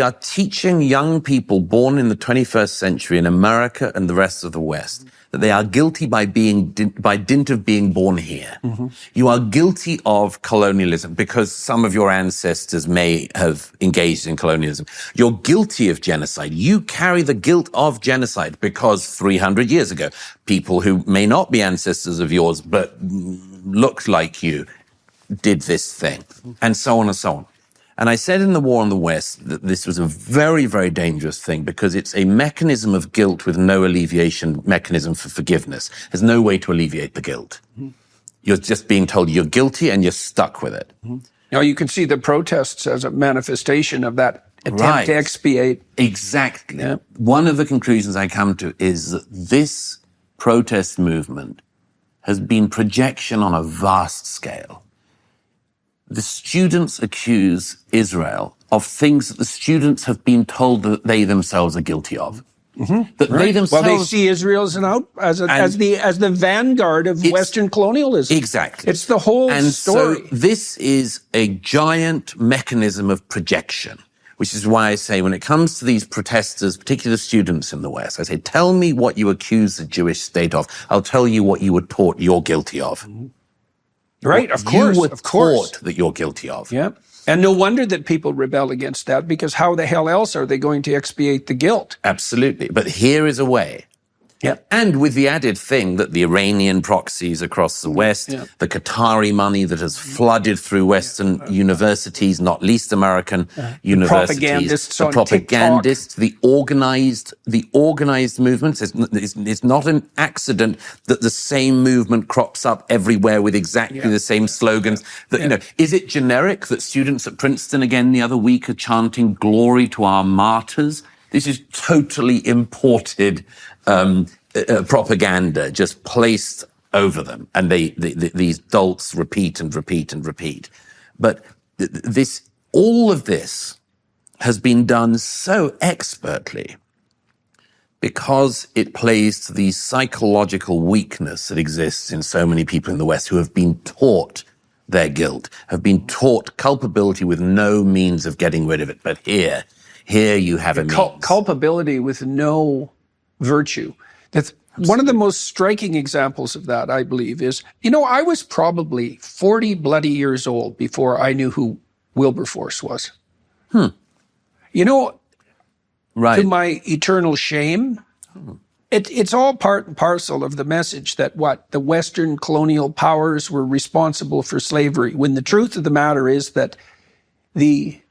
are teaching young people born in the 21st century in America and the rest of the West that they are guilty by dint of being born here. You are guilty of colonialism because some of your ancestors may have engaged in colonialism. You're guilty of genocide. You carry the guilt of genocide because 300 years ago, people who may not be ancestors of yours but looked like you did this thing, and so on and so on. And I said in The War on the West that this was a very, very dangerous thing because it's a mechanism of guilt with no alleviation mechanism for forgiveness. There's no way to alleviate the guilt. You're just being told you're guilty and you're stuck with it. Now you can see the protests as a manifestation of that attempt to expiate. Exactly. Yeah. One of the conclusions I come to is that this protest movement has been projection on a vast scale. The students accuse Israel of things that the students have been told that they themselves are guilty of. That they themselves, they see Israel as the vanguard of Western colonialism. Exactly. It's the whole story. So this is a giant mechanism of projection, which is why I say when it comes to these protesters, particularly the students in the West, I say, tell me what you accuse the Jewish state of. I'll tell you what you were taught you're guilty of. Right, of course. You were taught that you're guilty of. Yeah. And no wonder that people rebel against that, because how the hell else are they going to expiate the guilt? Absolutely. But here is a way. Yeah. And with the added thing that the Iranian proxies across the West, the Qatari money that has flooded through Western universities, not least American universities, the propagandists, the organized movements. It's not an accident that the same movement crops up everywhere with exactly the same slogans. That, is it generic that students at Princeton again the other week are chanting "Glory to our martyrs"? This is totally imported propaganda just placed over them. And these dolts repeat and repeat and repeat. But all of this has been done so expertly because it plays to the psychological weakness that exists in so many people in the West who have been taught their guilt, have been taught culpability with no means of getting rid of it. But here you have a means. Culpability with no virtue. That's one of the most striking examples of that, I believe, is, I was probably 40 bloody years old before I knew who Wilberforce was. To my eternal shame, it's all part and parcel of the message that the Western colonial powers were responsible for slavery, when the truth of the matter is that the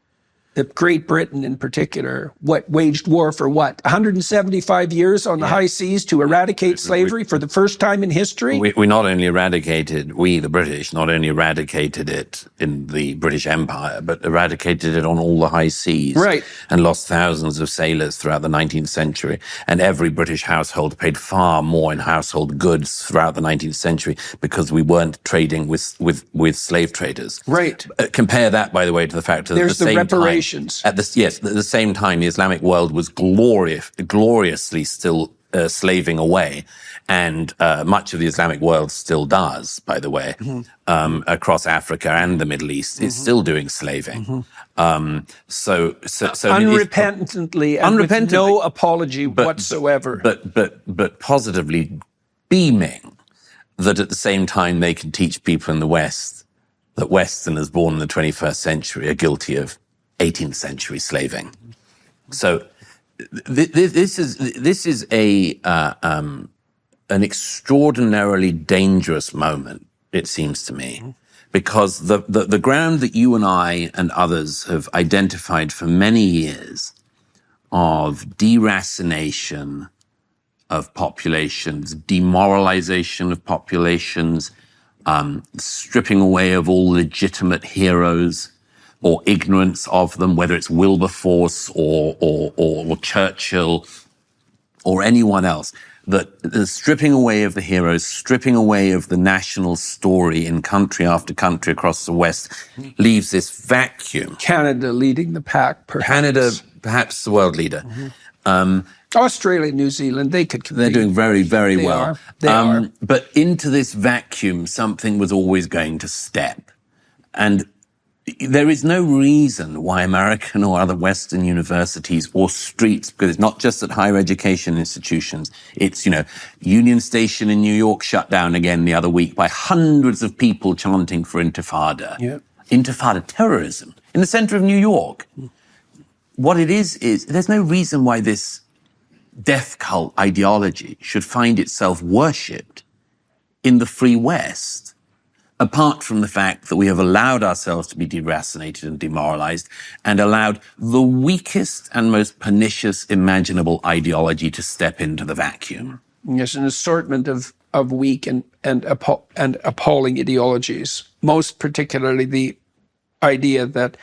Great Britain in particular, waged war for 175 years on the high seas to eradicate slavery for the first time in history? We not only eradicated, the British, not only eradicated it in the British Empire, but eradicated it on all the high seas. Right. And lost thousands of sailors throughout the 19th century. And every British household paid far more in household goods throughout the 19th century because we weren't trading with slave traders. Right. Compare that, by the way, to the fact that There's at the same reparations. time, at the same time, the Islamic world was gloriously still slaving away, and much of the Islamic world still does, by the way, across Africa and the Middle East, is still doing slaving. So Unrepentantly and with no apology whatsoever. But positively beaming that at the same time they can teach people in the West that Westerners born in the 21st century are guilty of 18th century slaving. So this is an extraordinarily dangerous moment, it seems to me, because the ground that you and I and others have identified for many years of deracination of populations, demoralization of populations, stripping away of all legitimate heroes or ignorance of them, whether it's Wilberforce or Churchill or anyone else, that the stripping away of the heroes, stripping away of the national story in country after country across the West leaves this vacuum. Canada leading the pack, perhaps. Canada, perhaps the world leader. Australia, New Zealand, they could compete. They're doing very, very well. They are. But into this vacuum, something was always going to step. And there is no reason why American or other Western universities or streets, because it's not just at higher education institutions, it's, Union Station in New York shut down again the other week by hundreds of people chanting for Intifada. Yeah. Intifada terrorism in the center of New York. What it is there's no reason why this death cult ideology should find itself worshipped in the free West, apart from the fact that we have allowed ourselves to be deracinated and demoralized and allowed the weakest and most pernicious imaginable ideology to step into the vacuum. Yes, an assortment of weak and appalling ideologies, most particularly the idea that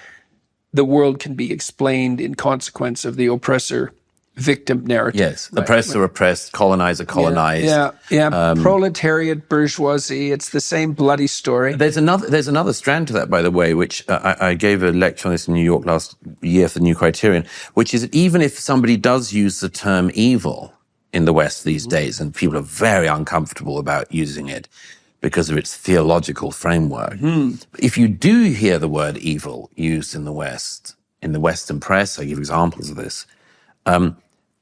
the world can be explained in consequence of the oppressor-victim narrative. Yes, oppressor oppressed, colonizer colonized. Yeah. Proletariat, bourgeoisie, it's the same bloody story. There's another strand to that, by the way, which I gave a lecture on this in New York last year for the New Criterion, which is that even if somebody does use the term evil in the West these days, and people are very uncomfortable about using it because of its theological framework, if you do hear the word evil used in the West, in the Western press, I give examples of this,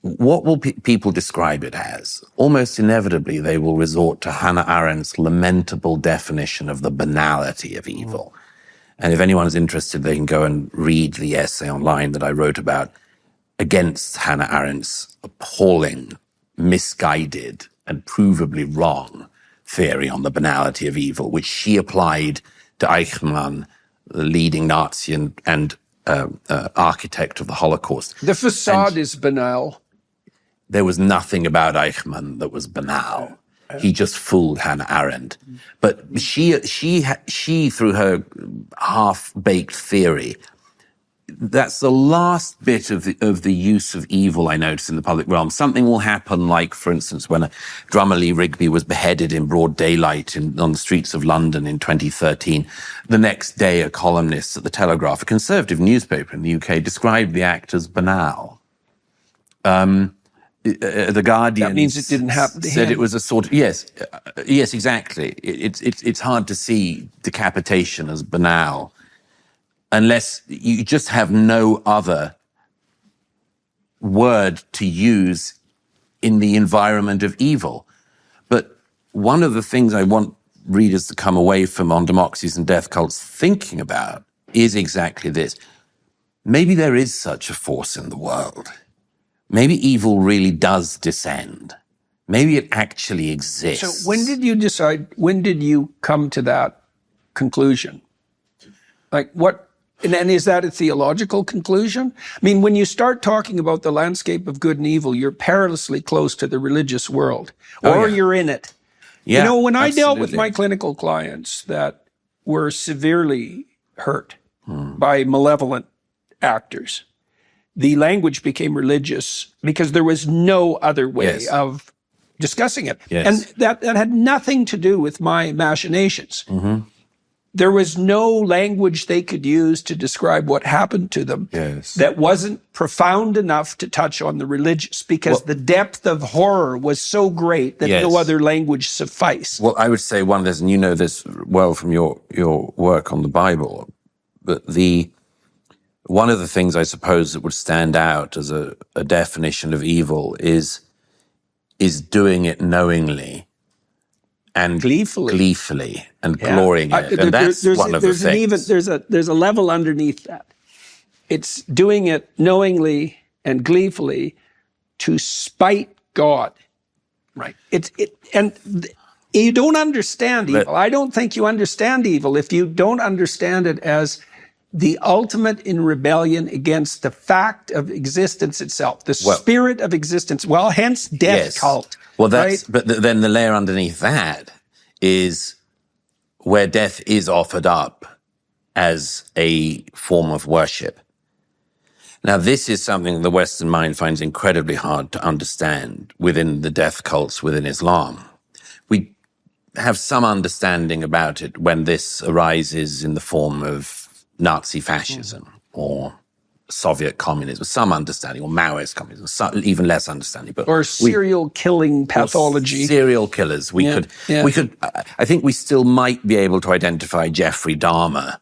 what will people describe it as? Almost inevitably, they will resort to Hannah Arendt's lamentable definition of the banality of evil. And if anyone is interested, they can go and read the essay online that I wrote about against Hannah Arendt's appalling, misguided, and provably wrong theory on the banality of evil, which she applied to Eichmann, the leading Nazi and architect of the Holocaust. The facade is banal. There was nothing about Eichmann that was banal. He just fooled Hannah Arendt. But she through her half-baked theory, that's the last bit of the use of evil I notice in the public realm. Something will happen, like, for instance, when drummer Lee Rigby was beheaded in broad daylight on the streets of London in 2013. The next day, a columnist at the Telegraph, a conservative newspaper in the UK, described the act as banal. The Guardian. That means it didn't happen to him. Said it was a sort of yes, exactly. It's hard to see decapitation as banal, unless you just have no other word to use in the environment of evil. But one of the things I want readers to come away from On Democracies and Death Cults thinking about is exactly this. Maybe there is such a force in the world. Maybe evil really does descend. Maybe it actually exists. So when did you come to that conclusion? Like, what And is that a theological conclusion? I mean, when you start talking about the landscape of good and evil, you're perilously close to the religious world, or you're in it. Yeah, you know, when I dealt with absolutely. my clinical clients that were severely hurt by malevolent actors, the language became religious because there was no other way of discussing it. Yes. And that had nothing to do with my machinations. Mm-hmm. There was no language they could use to describe what happened to them that wasn't profound enough to touch on the religious, because the depth of horror was so great that no other language sufficed. Well, I would say one of this, and you know this well from your work on the Bible, but one of the things I suppose that would stand out as a definition of evil is doing it knowingly and gleefully and glorying in it. And that's one of the things. There's a level underneath that. It's doing it knowingly and gleefully to spite God. Right. You don't understand evil. I don't think you understand evil if you don't understand it as the ultimate in rebellion against the fact of existence itself, the spirit of existence. Well, hence death cult. Well, but then the layer underneath that is where death is offered up as a form of worship. Now, this is something the Western mind finds incredibly hard to understand within the death cults within Islam. We have some understanding about it when this arises in the form of Nazi fascism or Soviet communism, some understanding, or Maoist communism, even less understanding. Or serial killing pathology. Serial killers. We could, I think we still might be able to identify Jeffrey Dahmer,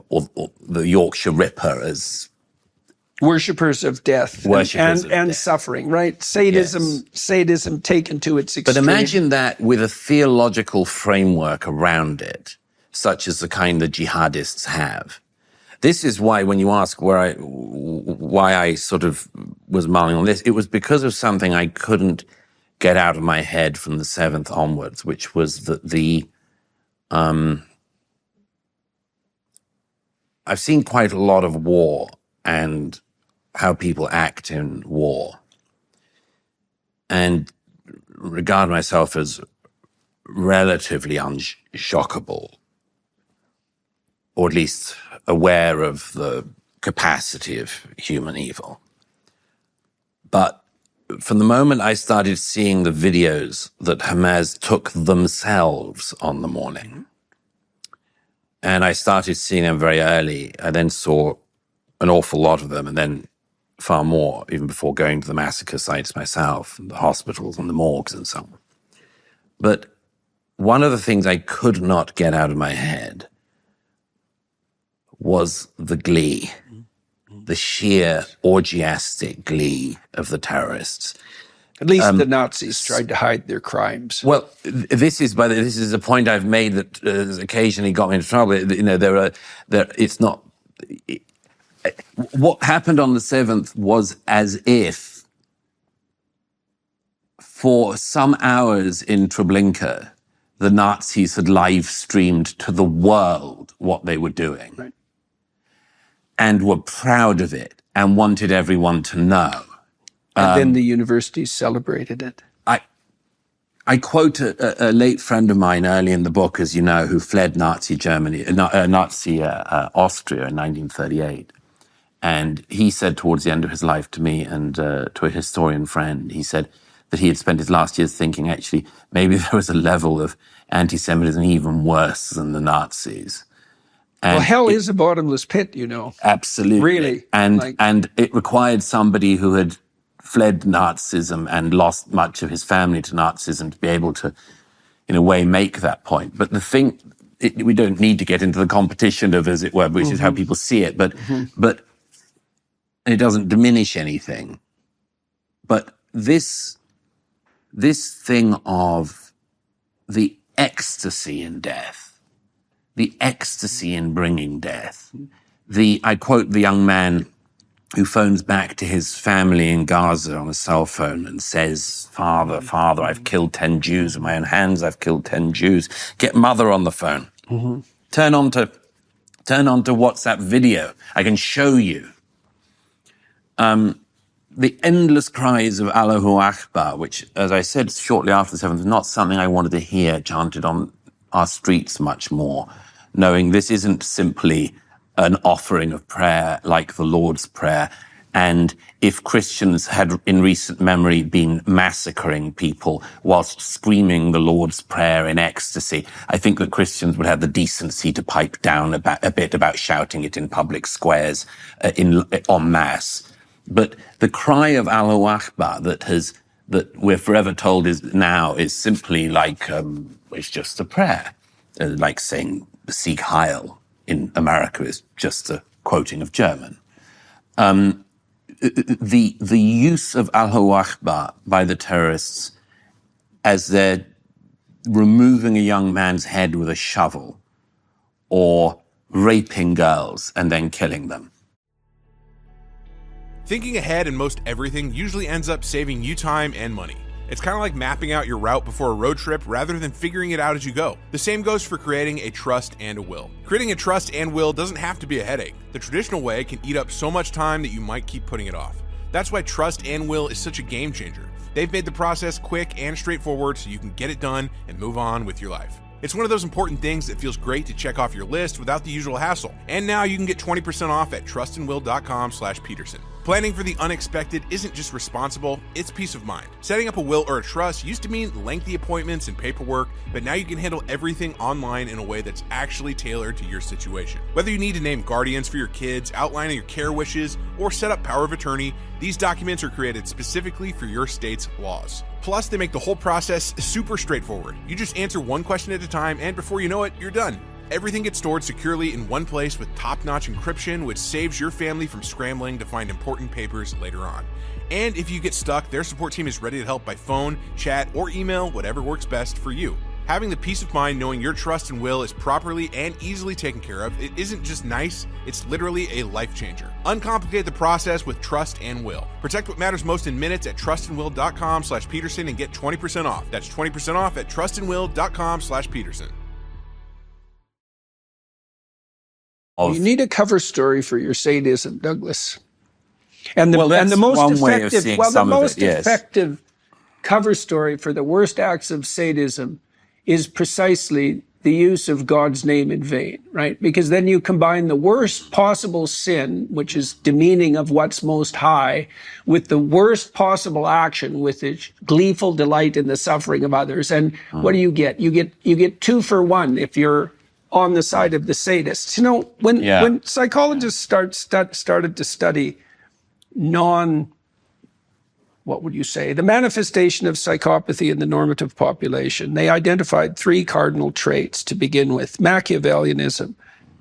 or the Yorkshire Ripper as worshippers of death and suffering, right? Sadism taken to its extreme. But imagine that with a theological framework around it, such as the kind the jihadists have. This is why, when you ask why I sort of was mulling on this, it was because of something I couldn't get out of my head from the 7th onwards, which was that I've seen quite a lot of war and how people act in war, and regard myself as relatively unshockable, or at least aware of the capacity of human evil. But from the moment I started seeing the videos that Hamas took themselves on the morning, and I started seeing them very early, I then saw an awful lot of them, and then far more, even before going to the massacre sites myself, and the hospitals and the morgues and so on. But one of the things I could not get out of my head was the glee, the sheer orgiastic glee of the terrorists. At least the Nazis tried to hide their crimes. Well, this is a point I've made that has occasionally got me into trouble. What happened on the 7th was as if for some hours in Treblinka, the Nazis had live streamed to the world what they were doing. Right. And were proud of it and wanted everyone to know. And then the universities celebrated it. I quote a late friend of mine early in the book, as you know, who fled Nazi Germany, Austria in 1938. And he said towards the end of his life to me and to a historian friend, he said that he had spent his last years thinking, actually, maybe there was a level of anti-Semitism even worse than the Nazis. And hell is a bottomless pit, Absolutely. Really. And it required somebody who had fled Nazism and lost much of his family to Nazism to be able to, in a way, make that point. But the thing, we don't need to get into the competition of, as it were, which is how people see it, but it doesn't diminish anything. But this thing of the ecstasy in death, the ecstasy in bringing death. I quote the young man who phones back to his family in Gaza on a cell phone and says, Father, I've killed 10 Jews with my own hands. I've killed 10 Jews. Get mother on the phone. Mm-hmm. Turn Turn on to WhatsApp video. I can show you. The endless cries of Allahu Akbar, which, as I said shortly after the 7th, was not something I wanted to hear chanted on our streets much more, knowing this isn't simply an offering of prayer like the Lord's Prayer. And if Christians had in recent memory been massacring people whilst screaming the Lord's Prayer in ecstasy, I think that Christians would have the decency to pipe down a bit about shouting it in public squares en masse. But the cry of Allahu Akbar that we're forever told is simply like, it's just a prayer. Like saying Sieg Heil in America is just a quoting of German. The use of Allahu Akbar by the terrorists as they're removing a young man's head with a shovel or raping girls and then killing them. Thinking ahead in most everything usually ends up saving you time and money. It's kind of like mapping out your route before a road trip rather than figuring it out as you go. The same goes for creating a trust and a will. Creating a trust and will doesn't have to be a headache. The traditional way can eat up so much time that you might keep putting it off. That's why trust and will is such a game changer. They've made the process quick and straightforward so you can get it done and move on with your life. It's one of those important things that feels great to check off your list without the usual hassle. And now you can get 20% off at trustandwill.com/Peterson. Planning for the unexpected isn't just responsible, it's peace of mind. Setting up a will or a trust used to mean lengthy appointments and paperwork, but now you can handle everything online in a way that's actually tailored to your situation. Whether you need to name guardians for your kids, outline your care wishes, or set up power of attorney, these documents are created specifically for your state's laws. Plus, they make the whole process super straightforward. You just answer one question at a time, and before you know it, you're done. Everything gets stored securely in one place with top-notch encryption, which saves your family from scrambling to find important papers later on. And if you get stuck, their support team is ready to help by phone, chat, or email, whatever works best for you. Having the peace of mind knowing your trust and will is properly and easily taken care of, it isn't just nice, it's literally a life changer. Uncomplicate the process with Trust and Will. Protect what matters most in minutes at trustandwill.com/Peterson and get 20% off. That's 20% off at trustandwill.com/Peterson. You need a cover story for your sadism, Douglas. And the that's most one way of effective, seeing the some of most it, yes. effective cover story for the worst acts of sadism is precisely the use of God's name in vain, right? Because then you combine the worst possible sin, which is demeaning of what's most high, with the worst possible action, with its gleeful delight in the suffering of others. And what do you get? You get 2 for 1 if you're on the side of the sadists. You know, when psychologists started to study the manifestation of psychopathy in the normative population, they identified 3 cardinal traits to begin with: Machiavellianism,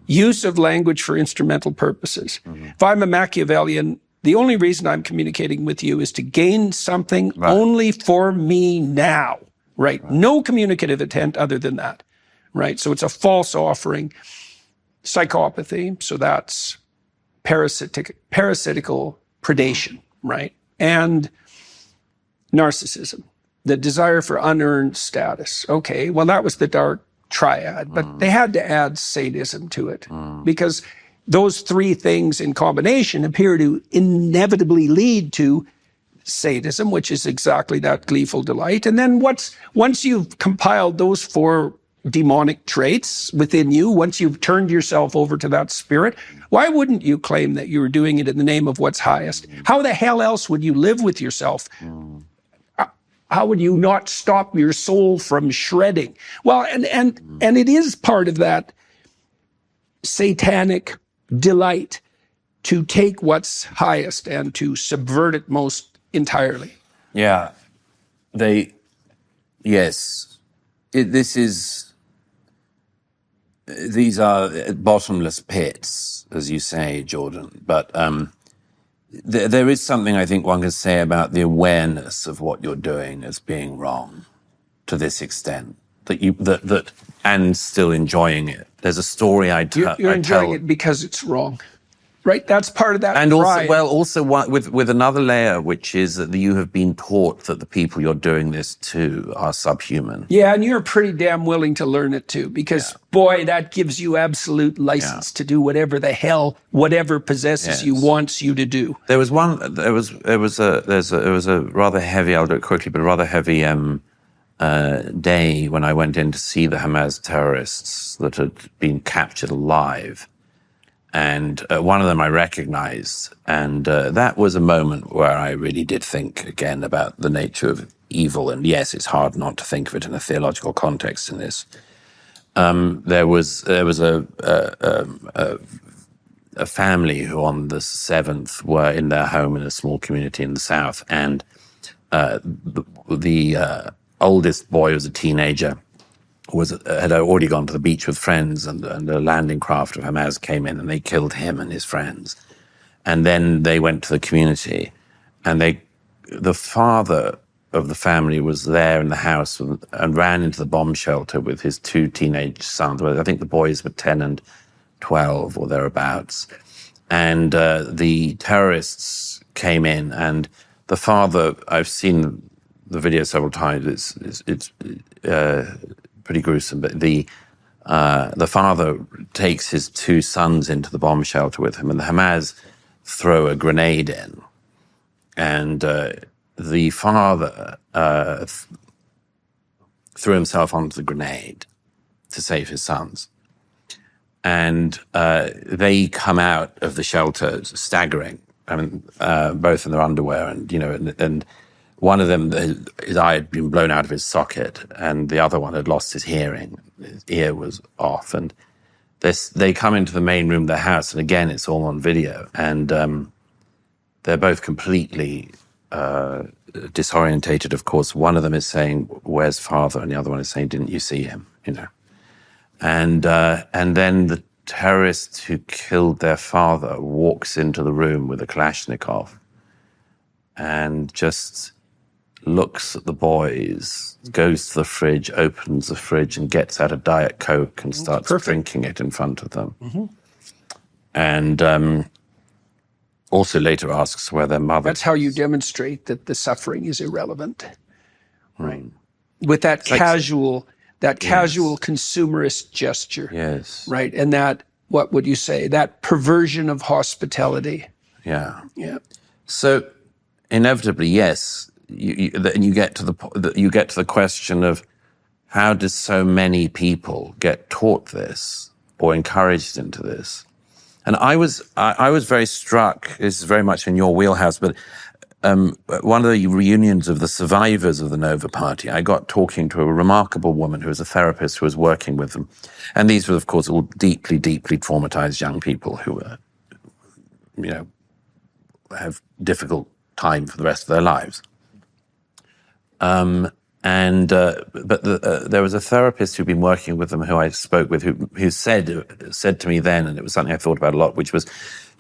use of language for instrumental purposes. If I'm a Machiavellian, the only reason I'm communicating with you is to gain something only for me now, right? No communicative intent other than that. Right, so it's a false offering. Psychopathy, so that's parasitical predation, right? And narcissism, the desire for unearned status. Okay, well, that was the dark triad, but they had to add sadism to it because those 3 things in combination appear to inevitably lead to sadism, which is exactly that gleeful delight. And then once you've compiled those 4 demonic traits within you, once you've turned yourself over to that spirit, why wouldn't you claim that you were doing it in the name of what's highest? How the hell else would you live with yourself? How would you not stop your soul from shredding? Well, and it is part of that satanic delight to take what's highest and to subvert it most entirely. Yeah. These are bottomless pits, as you say, Jordan. But there is something I think one can say about the awareness of what you're doing as being wrong to this extent, that and still enjoying it. There's a story I tell. You're enjoying it because it's wrong. right? That's part of that And also, pride. well, also with another layer, which is that you have been taught that the people you're doing this to are subhuman. Yeah, and you're pretty damn willing to learn it too, because boy, that gives you absolute license to do whatever the hell, whatever possesses you wants you to do. There was a rather heavy, I'll do it quickly, but a rather heavy day when I went in to see the Hamas terrorists that had been captured alive. And one of them I recognized. And that was a moment where I really did think again about the nature of evil. And yes, it's hard not to think of it in a theological context in this. There was a family who on the 7th were in their home in a small community in the south. And the oldest boy was a teenager, had already gone to the beach with friends, and a landing craft of Hamas came in and they killed him and his friends. And then they went to the community, and the father of the family was there in the house and ran into the bomb shelter with his 2 teenage sons. I think the boys were 10 and 12 or thereabouts. And the terrorists came in, and the father, I've seen the video several times, it's pretty gruesome, but the father takes his 2 sons into the bomb shelter with him, and the Hamas throw a grenade in, and the father threw himself onto the grenade to save his sons. And they come out of the shelter staggering, I mean, both in their underwear, and and one of them, his eye had been blown out of his socket, and the other one had lost his hearing. His ear was off. And they come into the main room of the house, and again, it's all on video. And they're both completely disorientated, of course. One of them is saying, "Where's father?" And the other one is saying, "Didn't you see him?" And then the terrorist who killed their father walks into the room with a Kalashnikov and just looks at the boys, goes to the fridge, opens the fridge, and gets out a Diet Coke and starts drinking it in front of them. Mm-hmm. And also later asks where their mother That's how you demonstrate that the suffering is irrelevant. Right. With that casual consumerist gesture. Yes. Right. And that, what would you say, that perversion of hospitality. Yeah. Yeah. So inevitably, yes, you get to the question of how does so many people get taught this or encouraged into this? And I was very struck. This is very much in your wheelhouse, but one of the reunions of the survivors of the Nova Party, I got talking to a remarkable woman who was a therapist who was working with them. And these were, of course, all deeply, deeply traumatized young people who were, have difficult time for the rest of their lives. But there was a therapist who'd been working with them who I spoke with who said to me then, and it was something I thought about a lot, which was,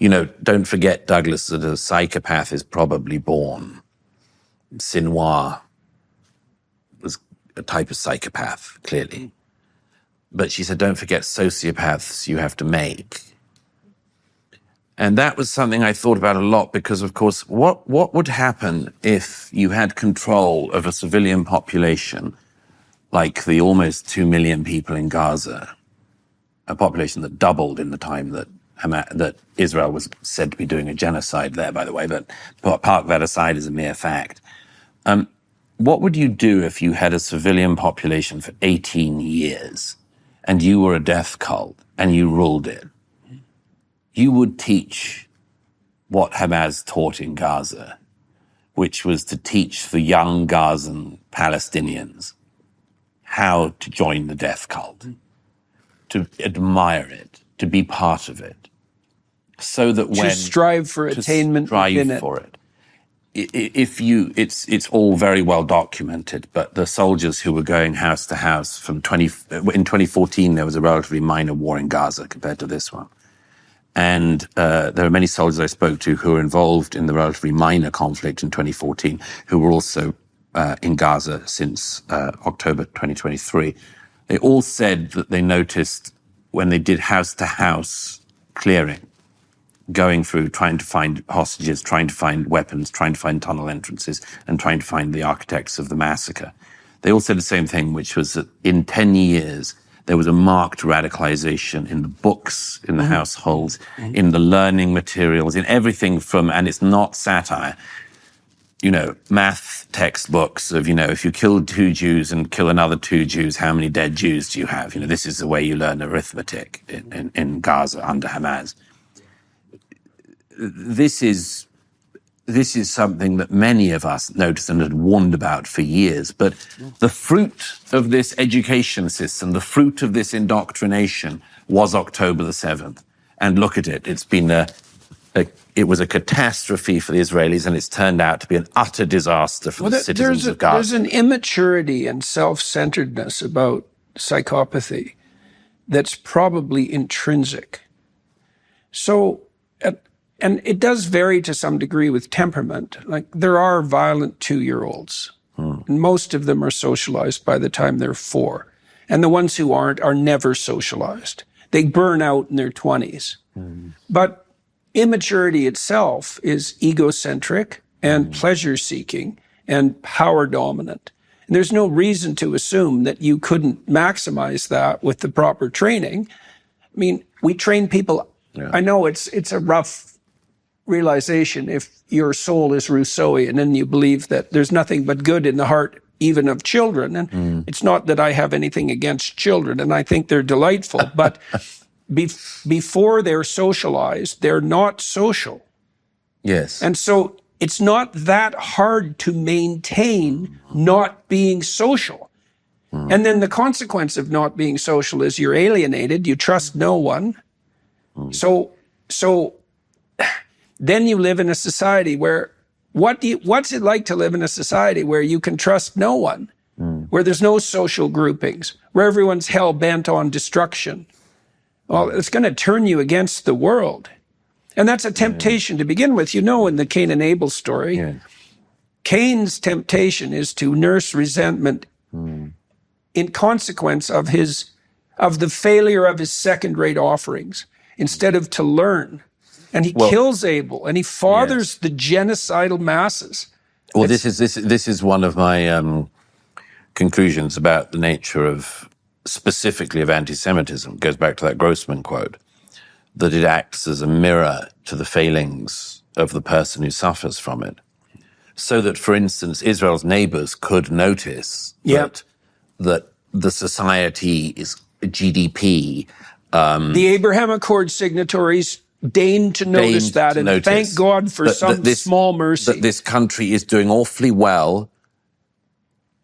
don't forget, Douglas, that a psychopath is probably born. Sinoir was a type of psychopath, clearly. But she said, don't forget, sociopaths you have to make. And that was something I thought about a lot because, of course, what would happen if you had control of a civilian population like the almost 2 million people in Gaza, a population that doubled in the time that Israel was said to be doing a genocide there, by the way, but park that aside as a mere fact. What would you do if you had a civilian population for 18 years and you were a death cult and you ruled it? You would teach what Hamas taught in Gaza, which was to teach the young Gazan Palestinians how to join the death cult, to admire it, to be part of it, so that when to strive for attainment within it. For it. It's all very well documented, but the soldiers who were going house to house in 2014, there was a relatively minor war in Gaza compared to this one. And there are many soldiers I spoke to who were involved in the relatively minor conflict in 2014, who were also in Gaza since October 2023. They all said that they noticed when they did house-to-house clearing going through, trying to find hostages, trying to find weapons, trying to find tunnel entrances, and trying to find the architects of the massacre. They all said the same thing, which was that in 10 years, there was a marked radicalization in the books, in the households, in the learning materials, in everything from, and it's not satire, math textbooks of, if you kill 2 Jews and kill another 2 Jews, how many dead Jews do you have? This is the way you learn arithmetic in Gaza under Hamas. This is something that many of us noticed and had warned about for years. But the fruit of this education system, the fruit of this indoctrination was October the 7th. And look at it. It's been it was a catastrophe for the Israelis, and it's turned out to be an utter disaster for the citizens of Gaza. There's an immaturity and self-centeredness about psychopathy that's probably intrinsic. So, and it does vary to some degree with temperament. Like, there are violent 2-year-olds. And most of them are socialized by the time they're 4. And the ones who aren't are never socialized. They burn out in their 20s. But immaturity itself is egocentric and pleasure-seeking and power-dominant. And there's no reason to assume that you couldn't maximize that with the proper training. I mean, we train people. Yeah. I know it's a rough realization if your soul is Rousseauian and you believe that there's nothing but good in the heart even of children. And it's not that I have anything against children, and I think they're delightful, but before they're socialized, they're not social. Yes. And so it's not that hard to maintain not being social. And then the consequence of not being social is you're alienated, you trust no one. So then you live in a society where, what's it like to live in a society where you can trust no one, where there's no social groupings, where everyone's hell-bent on destruction? Well, it's going to turn you against the world. And that's a temptation to begin with. In the Cain and Abel story, Cain's temptation is to nurse resentment in consequence of the failure of his second-rate offerings, instead of to learn. And he kills Abel, and he fathers the genocidal masses. Well, this is one of my conclusions about the nature of, specifically of anti-Semitism. It goes back to that Grossman quote, that it acts as a mirror to the failings of the person who suffers from it. So that, for instance, Israel's neighbors could notice that the society is GDP. The Abraham Accord signatories deigned to notice that, and thank God for some small mercy. That this country is doing awfully well,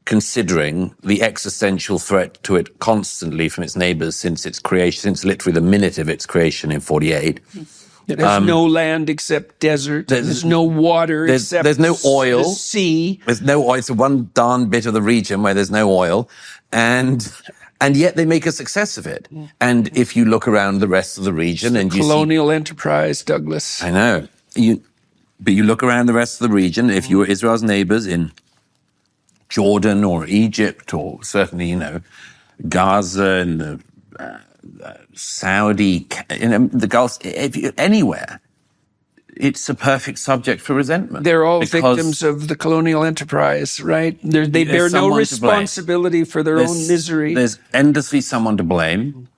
considering the existential threat to it constantly from its neighbors since its creation, since literally the minute of its creation in 48. There's no land except desert. There's no water except there's no oil. The sea. There's no oil. It's one darn bit of the region where there's no oil. And yet they make a success of it. And if you look around the rest of the region and you see colonial enterprise, Douglas. I know. But you look around the rest of the region, if you were Israel's neighbors in Jordan or Egypt or certainly, Gaza and Saudi, the Gulf, anywhere, it's a perfect subject for resentment. They're all victims of the colonial enterprise, right? They bear no responsibility for their own misery. There's endlessly someone to blame.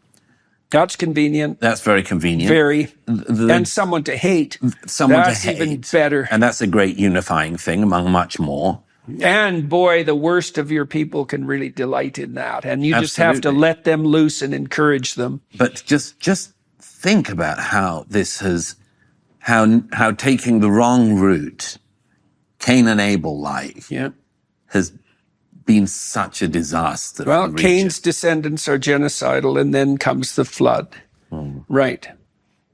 That's convenient. That's very convenient. Very. And someone to hate. That's even better. And that's a great unifying thing among much more. And boy, the worst of your people can really delight in that. And you just have to let them loose and encourage them. But just think about how this has... How taking the wrong route, Cain and Abel-like, has been such a disaster. Well, Cain's descendants are genocidal, and then comes the flood. Right.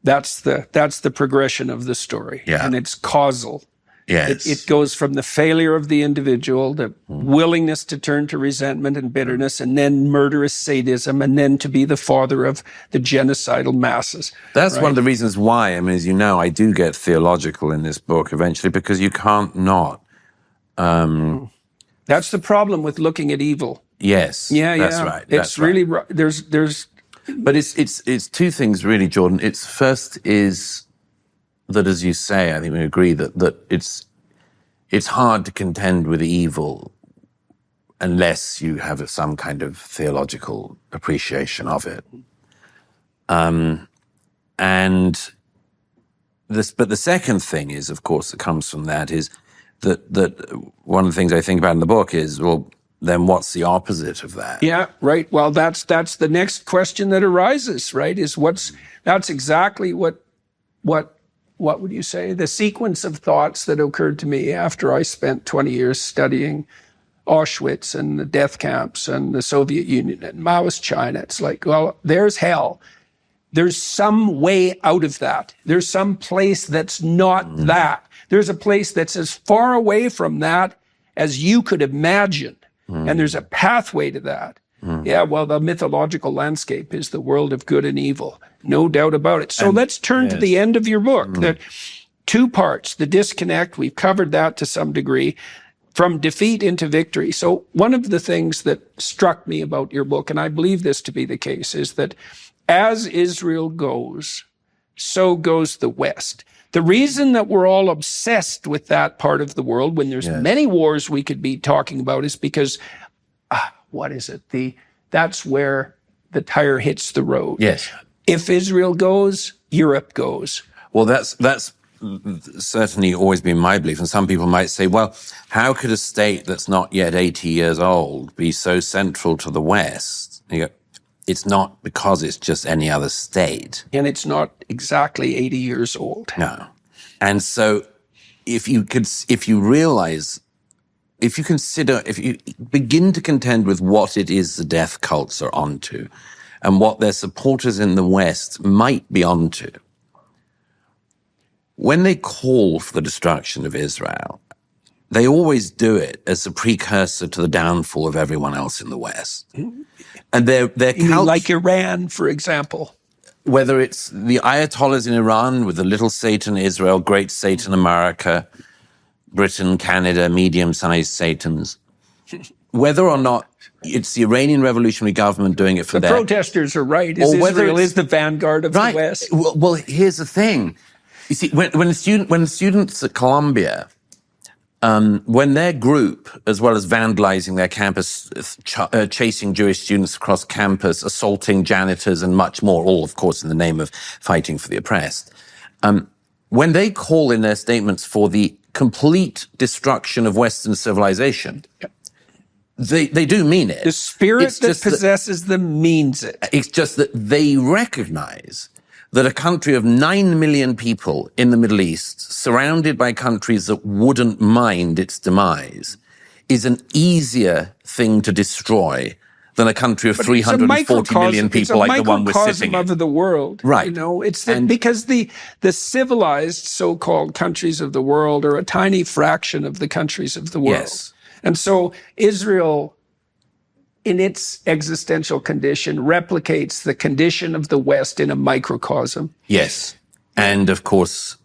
That's the progression of the story. Yeah. And it's causal. Yes. It goes from the failure of the individual, the willingness to turn to resentment and bitterness, and then murderous sadism, and then to be the father of the genocidal masses. That's one of the reasons why, as you know, I do get theological in this book eventually, because you can't not. That's the problem with looking at evil. Yes. That's right. It's really right. There's. But it's 2 things really, Jordan. It's first is that, as you say, I think we agree that it's hard to contend with evil unless you have some kind of theological appreciation of it. But the second thing is, of course, that comes from that is that one of the things I think about in the book is, well, then what's the opposite of that? Yeah, right. Well, that's the next question that arises, right? That's exactly what would you say? The sequence of thoughts that occurred to me after I spent 20 years studying Auschwitz and the death camps and the Soviet Union and Maoist China. It's like, well, there's hell. There's some way out of that. There's some place that's not that. There's a place that's as far away from that as you could imagine. And there's a pathway to that. Yeah, well, the mythological landscape is the world of good and evil. No doubt about it. So let's turn to the end of your book. The 2 parts, the disconnect, we've covered that to some degree, from defeat into victory. So one of the things that struck me about your book, and I believe this to be the case, is that as Israel goes, so goes the West. The reason that we're all obsessed with that part of the world, when there's many wars we could be talking about, is because, that's where the tire hits the road. Yes. If Israel goes, Europe goes. Well, that's certainly always been my belief. And some people might say, well, how could a state that's not yet 80 years old be so central to the West? And you go, it's not because it's just any other state. And it's not exactly 80 years old. No. And so if you begin to contend with what it is the death cults are onto and what their supporters in the West might be onto, when they call for the destruction of Israel, they always do it as a precursor to the downfall of everyone else in the West. And You mean like Iran, for example? Whether it's the Ayatollahs in Iran with the little Satan Israel, great Satan America, Britain, Canada, medium-sized Satans, whether or not it's the Iranian revolutionary government doing it for the protesters are right. Israel is the vanguard of the West. Well, here's the thing. You see, when students at Columbia, when their group, as well as vandalizing their campus, chasing Jewish students across campus, assaulting janitors and much more, all, of course, in the name of fighting for the oppressed, when they call in their statements for the complete destruction of Western civilization, they do mean it. The spirit that possesses them means it. It's just that they recognize that a country of 9 million people in the Middle East, surrounded by countries that wouldn't mind its demise, is an easier thing to destroy than a country of 340 million people like the one we're sitting in. It's a microcosm of the world. Right. You know, it's because the civilized so-called countries of the world are a tiny fraction of the countries of the world. Yes. And so Israel, in its existential condition, replicates the condition of the West in a microcosm. Yes. And of course,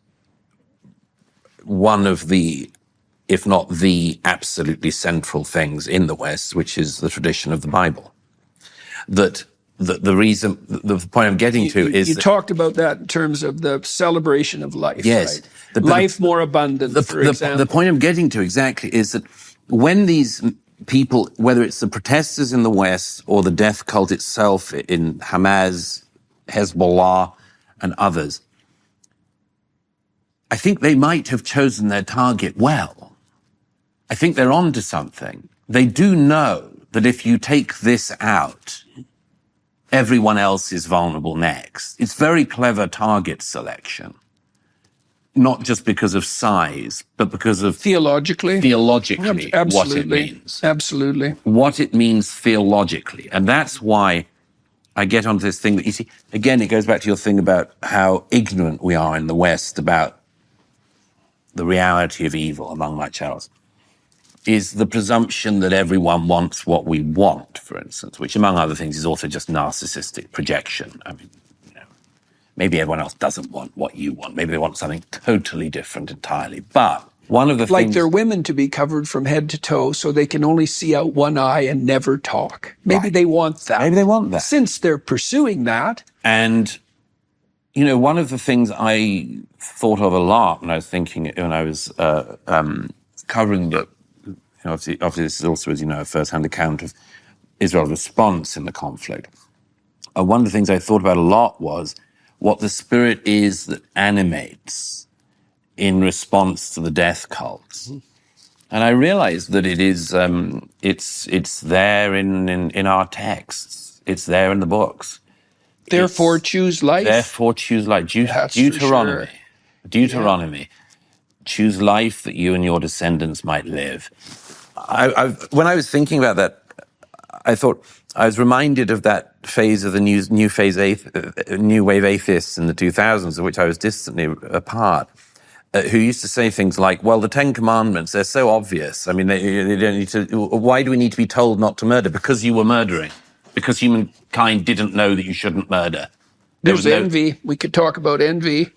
one of the, if not the absolutely central things in the West, which is the tradition of the Bible. The point I'm getting to is... You talked about that in terms of the celebration of life. Yes. Right? Life more abundant, for example. The point I'm getting to exactly is that when these people, whether it's the protesters in the West or the death cult itself in Hamas, Hezbollah, and others, I think they might have chosen their target well. I think they're onto something. They do know that if you take this out, everyone else is vulnerable next. It's very clever target selection. Not just because of size, but because of... Theologically, what it means. Absolutely. What it means theologically. And that's why I get onto this thing that, you see, again, it goes back to your thing about how ignorant we are in the West about the reality of evil, among much else, is the presumption that everyone wants what we want, for instance, which, among other things, is also just narcissistic projection. I mean, maybe everyone else doesn't want what you want. Maybe they want something totally different entirely. But one of the things... Like their women to be covered from head to toe so they can only see out one eye and never talk. Maybe they want that. Maybe they want that. Since they're pursuing that. And, one of the things I thought of a lot when I was covering the, obviously this is also, as you know, a first-hand account of Israel's response in the conflict. One of the things I thought about a lot was what the spirit is that animates in response to the death cults. And I realized that it is, it's there in our texts. It's there in the books. Therefore, choose life. Therefore, choose life. That's Deuteronomy. for sure. Deuteronomy. Yeah. Choose life that you and your descendants might live. When I was thinking about that, I thought I was reminded of that phase of the new wave atheists in the 2000s, of which I was distantly a part, who used to say things like, well, the Ten Commandments, they're so obvious. I mean, they don't need to, why do we need to be told not to murder? Because you were murdering. Because humankind didn't know that you shouldn't murder. There's envy. We could talk about envy.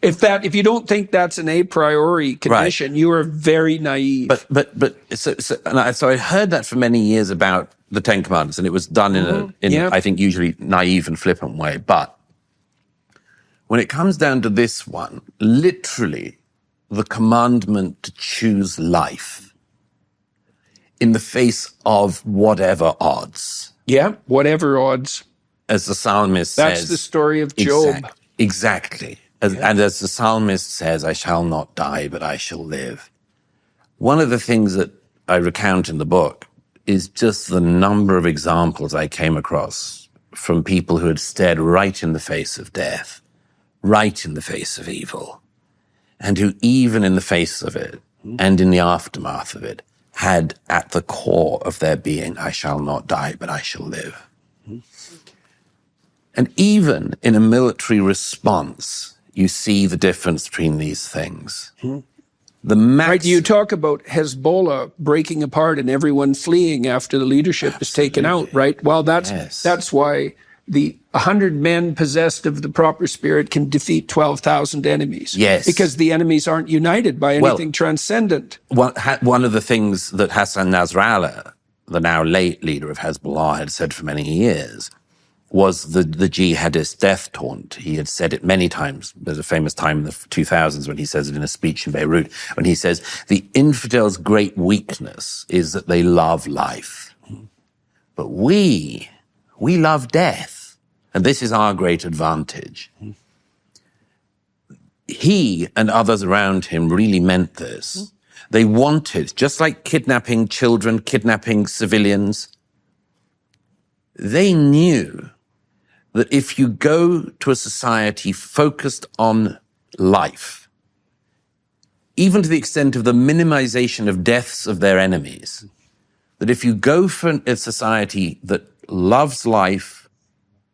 If you don't think that's an a priori condition, right, you are very naive. So I heard that for many years about the Ten Commandments, and it was done in I think, usually naive and flippant way. But when it comes down to this one, literally the commandment to choose life in the face of whatever odds. Yeah, whatever odds. As the psalmist says. That's the story of Job. Exactly. And as the psalmist says, I shall not die, but I shall live. One of the things that I recount in the book is just the number of examples I came across from people who had stared right in the face of death, right in the face of evil, and who even in the face of it and in the aftermath of it had at the core of their being, I shall not die, but I shall live. And even in a military response, you see the difference between these things. Right, you talk about Hezbollah breaking apart and everyone fleeing after the leadership is taken out, right? Well, that's why the 100 men possessed of the proper spirit can defeat 12,000 enemies. Yes. Because the enemies aren't united by anything transcendent. One of the things that Hassan Nasrallah, the now late leader of Hezbollah, had said for many years was the jihadist death taunt. He had said it many times. There's a famous time in the 2000s when he says it in a speech in Beirut, when he says, the infidels' great weakness is that they love life. But we love death. And this is our great advantage. He and others around him really meant this. They wanted, just like kidnapping children, kidnapping civilians, they knew that if you go to a society focused on life, even to the extent of the minimization of deaths of their enemies, that if you go for a society that loves life,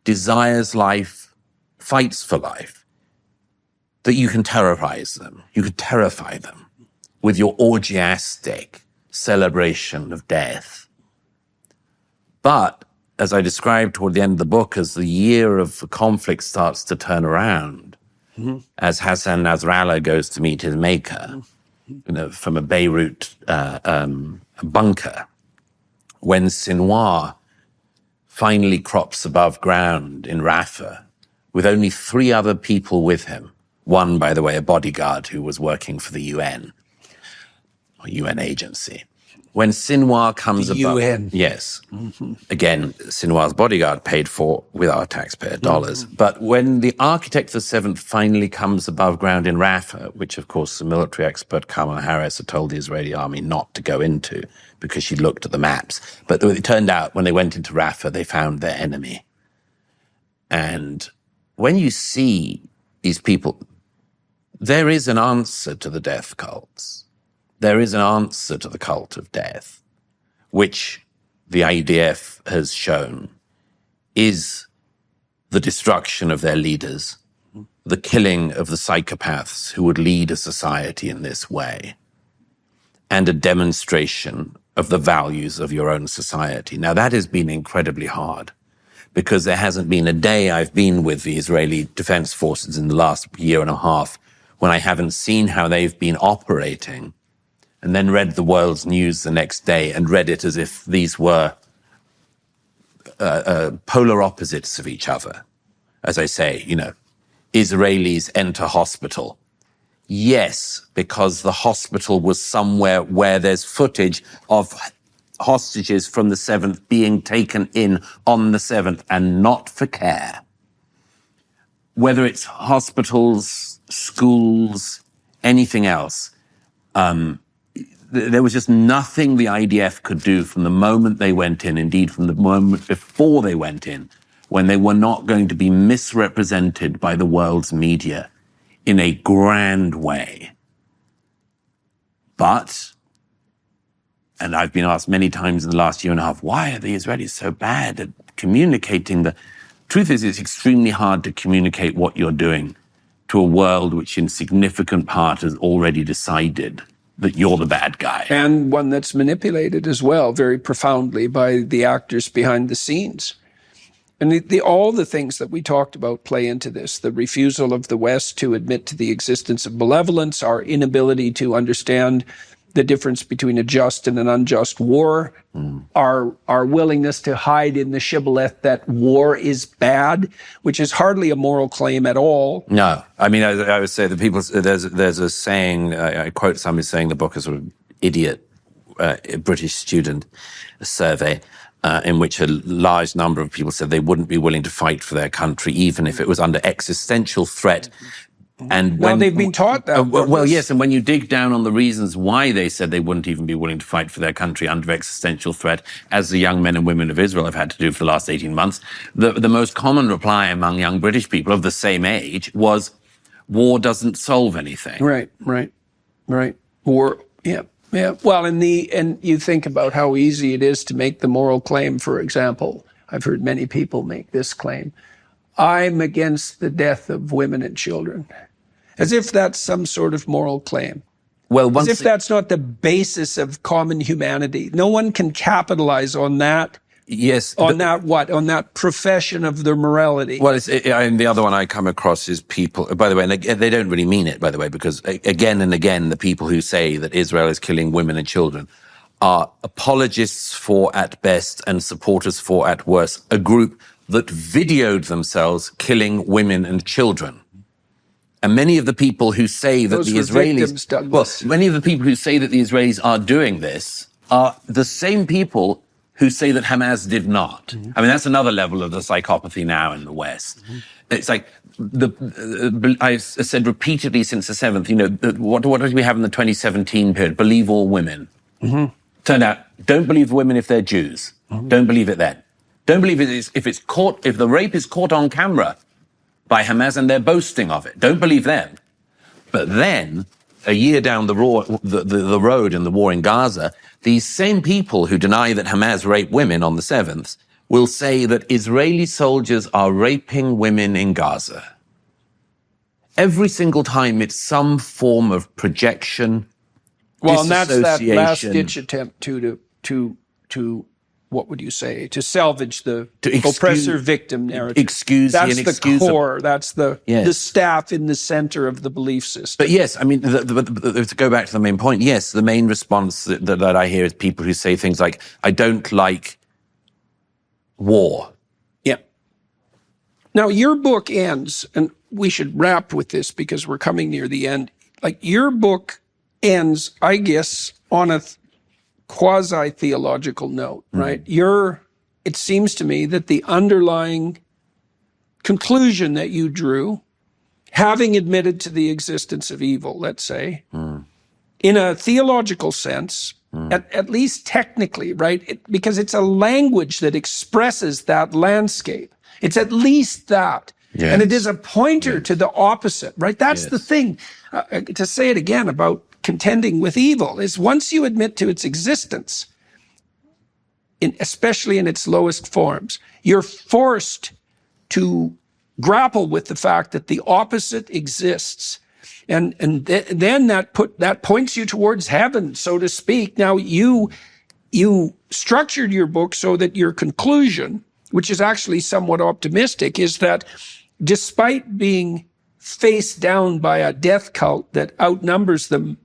desires life, fights for life, that you can terrorize them, you can terrify them with your orgiastic celebration of death. But as I described toward the end of the book, as the year of the conflict starts to turn around, as Hassan Nasrallah goes to meet his maker, from a Beirut bunker, when Sinwar finally crops above ground in Rafah, with only 3 other people with him, one, by the way, a bodyguard who was working for the UN, or UN agency. When Sinwar comes above... UN. Yes. Again, Sinwar's bodyguard paid for with our taxpayer dollars. But when the architect of the 7th finally comes above ground in Rafah, which, of course, the military expert Kamala Harris had told the Israeli army not to go into because she looked at the maps. But it turned out when they went into Rafah, they found their enemy. And when you see these people, there is an answer to the death cults. There is an answer to the cult of death, which the IDF has shown is the destruction of their leaders, the killing of the psychopaths who would lead a society in this way, and a demonstration of the values of your own society. Now, that has been incredibly hard, because there hasn't been a day I've been with the Israeli Defense Forces in the last year and a half when I haven't seen how they've been operating, and then read the world's news the next day and read it as if these were polar opposites of each other. As I say, Israelis enter hospital? Yes, because the hospital was somewhere where there's footage of hostages from the 7th being taken in on the 7th and not for care. Whether it's hospitals, schools, anything else, there was just nothing the IDF could do from the moment they went in, indeed from the moment before they went in, when they were not going to be misrepresented by the world's media in a grand way. But, and I've been asked many times in the last year and a half, why are the Israelis so bad at communicating? The truth is, it's extremely hard to communicate what you're doing to a world which in significant part has already decided that you're the bad guy. And one that's manipulated as well, very profoundly, by the actors behind the scenes. And all the things that we talked about play into this. The refusal of the West to admit to the existence of malevolence, our inability to understand the difference between a just and an unjust war, our willingness to hide in the shibboleth that war is bad, which is hardly a moral claim at all. No, I mean, I would say that people, there's a saying, I quote somebody saying the book is sort of idiot British student survey, in which a large number of people said they wouldn't be willing to fight for their country, even if it was under existential threat. And Well, they've been taught that. well, yes, and when you dig down on the reasons why they said they wouldn't even be willing to fight for their country under existential threat, as the young men and women of Israel have had to do for the last 18 months, the most common reply among young British people of the same age was, war doesn't solve anything. Right. War, yeah. Well, and you think about how easy it is to make the moral claim, for example. I've heard many people make this claim. I'm against the death of women and children. As if that's some sort of moral claim. Well, as if that's not the basis of common humanity. No one can capitalize on that. Yes. On that profession of their morality. Well, and the other one I come across is people, by the way, and they don't really mean it, by the way, because again and again, the people who say that Israel is killing women and children are apologists for at best and supporters for at worst, a group that videoed themselves killing women and children. And many of the people who say that the Israelis, many of the people who say that the Israelis are doing this are the same people who say that Hamas did not. Mm-hmm. I mean, that's another level of the psychopathy now in the West. Mm-hmm. It's like, I've said repeatedly since the 7th, what did we have in the 2017 period? Believe all women. Mm-hmm. Turned out, don't believe women if they're Jews. Mm-hmm. Don't believe it then. Don't believe it if the rape is caught on camera by Hamas and they're boasting of it. Don't believe them. But then, a year down the road in the war in Gaza, these same people who deny that Hamas raped women on the 7th will say that Israeli soldiers are raping women in Gaza. Every single time it's some form of projection, well, and that's that last-ditch attempt to what would you say, to salvage the oppressor-victim narrative. That's the core. That's the staff in the center of the belief system. But yes, I mean, to go back to the main point, yes, the main response that I hear is people who say things like, I don't like war. Yeah. Now, your book ends, and we should wrap with this because we're coming near the end. Like, your book ends, I guess, on a quasi-theological note, right? It seems to me that the underlying conclusion that you drew, having admitted to the existence of evil, let's say, in a theological sense, at least technically, right? Because it's a language that expresses that landscape. It's at least that. Yes. And it is a pointer to the opposite, right? That's the thing. To say it again about contending with evil is once you admit to its existence, especially in its lowest forms, you're forced to grapple with the fact that the opposite exists. And then that points you towards heaven, so to speak. Now, you structured your book so that your conclusion, which is actually somewhat optimistic, is that despite being faced down by a death cult that outnumbers them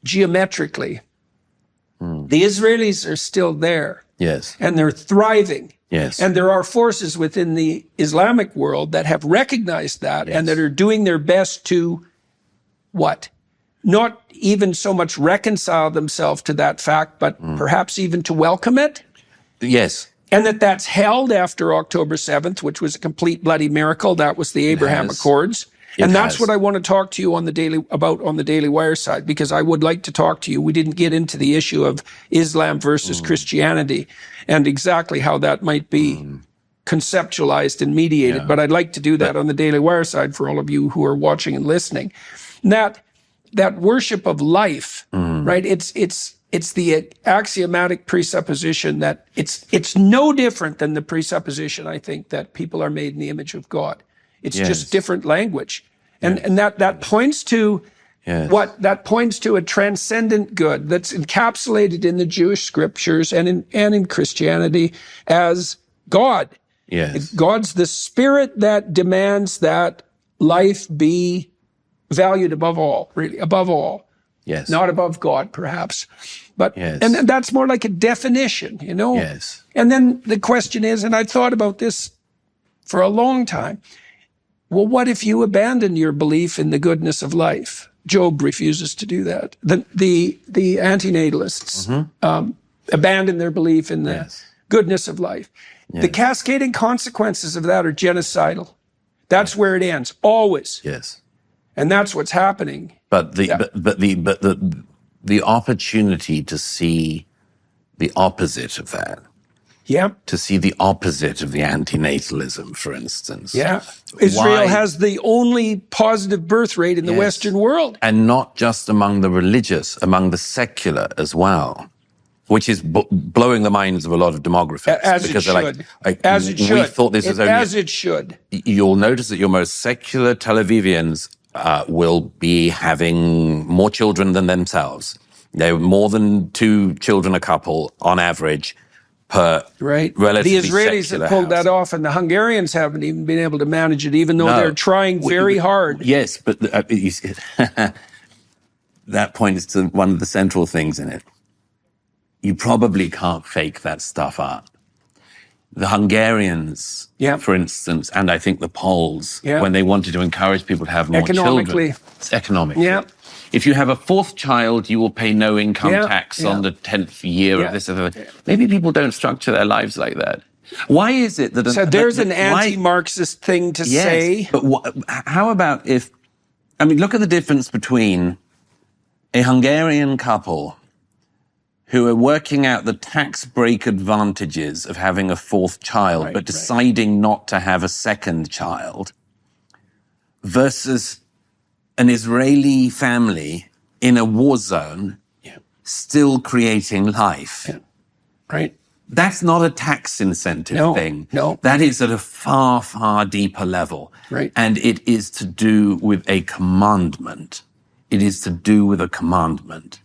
geometrically, the Israelis are still there. Yes. And they're thriving. Yes. And there are forces within the Islamic world that have recognized that and that are doing their best to what? Not even so much reconcile themselves to that fact, but perhaps even to welcome it. Yes. And that's held after October 7th, which was a complete bloody miracle. That was the Abraham Accords. And that's what I want to talk to you on the Daily Wire side, because I would like to talk to you. We didn't get into the issue of Islam versus Christianity and exactly how that might be conceptualized and mediated. But I'd like to do that on the Daily Wire side for all of you who are watching and listening. That worship of life, right? It's the axiomatic presupposition that it's no different than the presupposition, I think, that people are made in the image of God. It's just different language. And that points to what? That points to a transcendent good that's encapsulated in the Jewish scriptures and in Christianity as God. Yes. God's the spirit that demands that life be valued above all, really, above all. Yes. Not above God, perhaps. But Yes. and that's more like a definition, you know? Yes. And then the question is, and I've thought about this for a long time, well, what if you abandon your belief in the goodness of life? Job refuses to do that. The antinatalists abandon their belief in the goodness of life. Yes. The cascading consequences of that are genocidal. That's where it ends, always. Yes. And that's what's happening. But the opportunity to see the opposite of that. Yeah. To see the opposite of the antinatalism, for instance. Yeah. Israel has the only positive birth rate in the Western world. And not just among the religious, among the secular as well, which is blowing the minds of a lot of demographers. As it should. As it should. We thought this was only... As it should. You'll notice that your most secular Tel Avivians will be having more children than themselves. They're more than 2 children a couple on average per relatively The Israelis have pulled that off, and the Hungarians haven't even been able to manage it, even though they're trying very hard. Yes, but you see, that points to one of the central things in it. You probably can't fake that stuff up. The Hungarians, for instance, and I think the Poles, when they wanted to encourage people to have more children. It's economically. Yeah. If you have a 4th child, you will pay no income tax on the 10th year of this. Maybe people don't structure their lives like that. Why is it that... So there's an anti-Marxist thing to say. But how about if... I mean, look at the difference between a Hungarian couple who are working out the tax break advantages of having a 4th child, but deciding not to have a 2nd child, versus an Israeli family in a war zone still creating life. Right. That's not a tax incentive thing. No. That is at a far, far deeper level. Right. And it is to do with a commandment. It is to do with a commandment.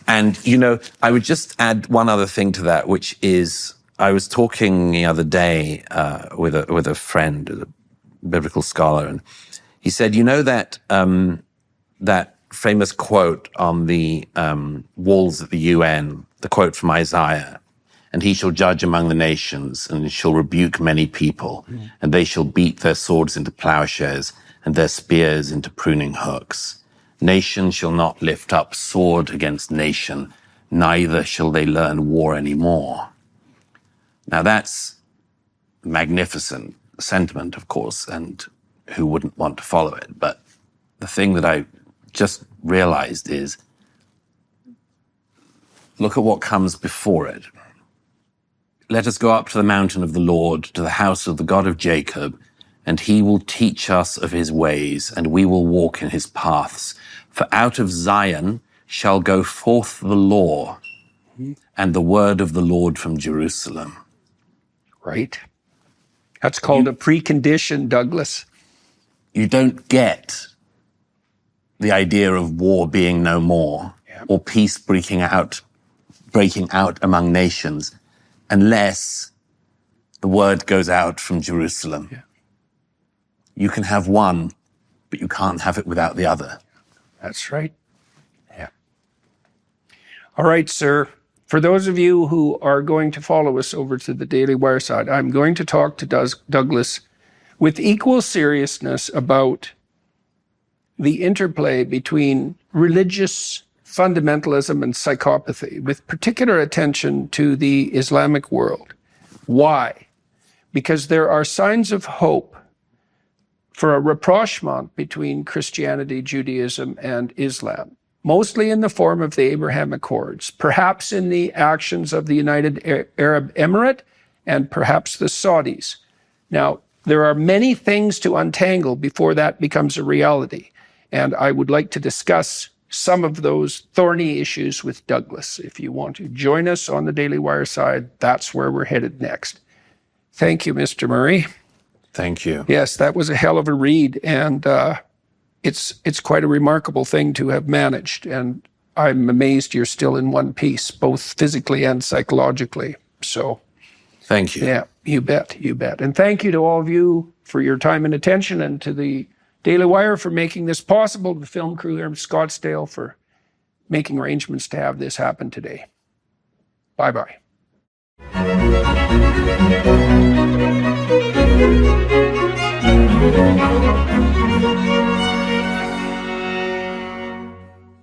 And, you know, I would just add one other thing to that, which is I was talking the other day with a friend, a biblical scholar, and he said, you know that that famous quote on the walls at the UN, the quote from Isaiah, and he shall judge among the nations, and shall rebuke many people, and they shall beat their swords into plowshares, and their spears into pruning hooks. Nation shall not lift up sword against nation, neither shall they learn war anymore. Now that's magnificent sentiment, of course, and who wouldn't want to follow it? But the thing that I just realized is, look at what comes before it. Let us go up to the mountain of the Lord, to the house of the God of Jacob, and he will teach us of his ways, and we will walk in his paths. For out of Zion shall go forth the law, and the word of the Lord from Jerusalem. Right. That's called a precondition, Douglas. You don't get the idea of war being no more, or peace breaking out among nations, unless the word goes out from Jerusalem. Yeah. You can have one, but you can't have it without the other. That's right. Yeah. All right, sir. For those of you who are going to follow us over to the Daily Wire side, I'm going to talk to Douglas with equal seriousness about the interplay between religious fundamentalism and psychopathy, with particular attention to the Islamic world. Why? Because there are signs of hope for a rapprochement between Christianity, Judaism, and Islam, mostly in the form of the Abraham Accords, perhaps in the actions of the United Arab Emirate, and perhaps the Saudis. Now, there are many things to untangle before that becomes a reality, and I would like to discuss some of those thorny issues with Douglas. If you want to join us on the Daily Wire side, that's where we're headed next. Thank you, Mr. Murray. Thank you. Yes, that was a hell of a read, and it's quite a remarkable thing to have managed, and I'm amazed you're still in one piece, both physically and psychologically. So, thank you. Yeah, you bet. And thank you to all of you for your time and attention, and to the Daily Wire for making this possible, to the film crew here in Scottsdale for making arrangements to have this happen today. Bye-bye.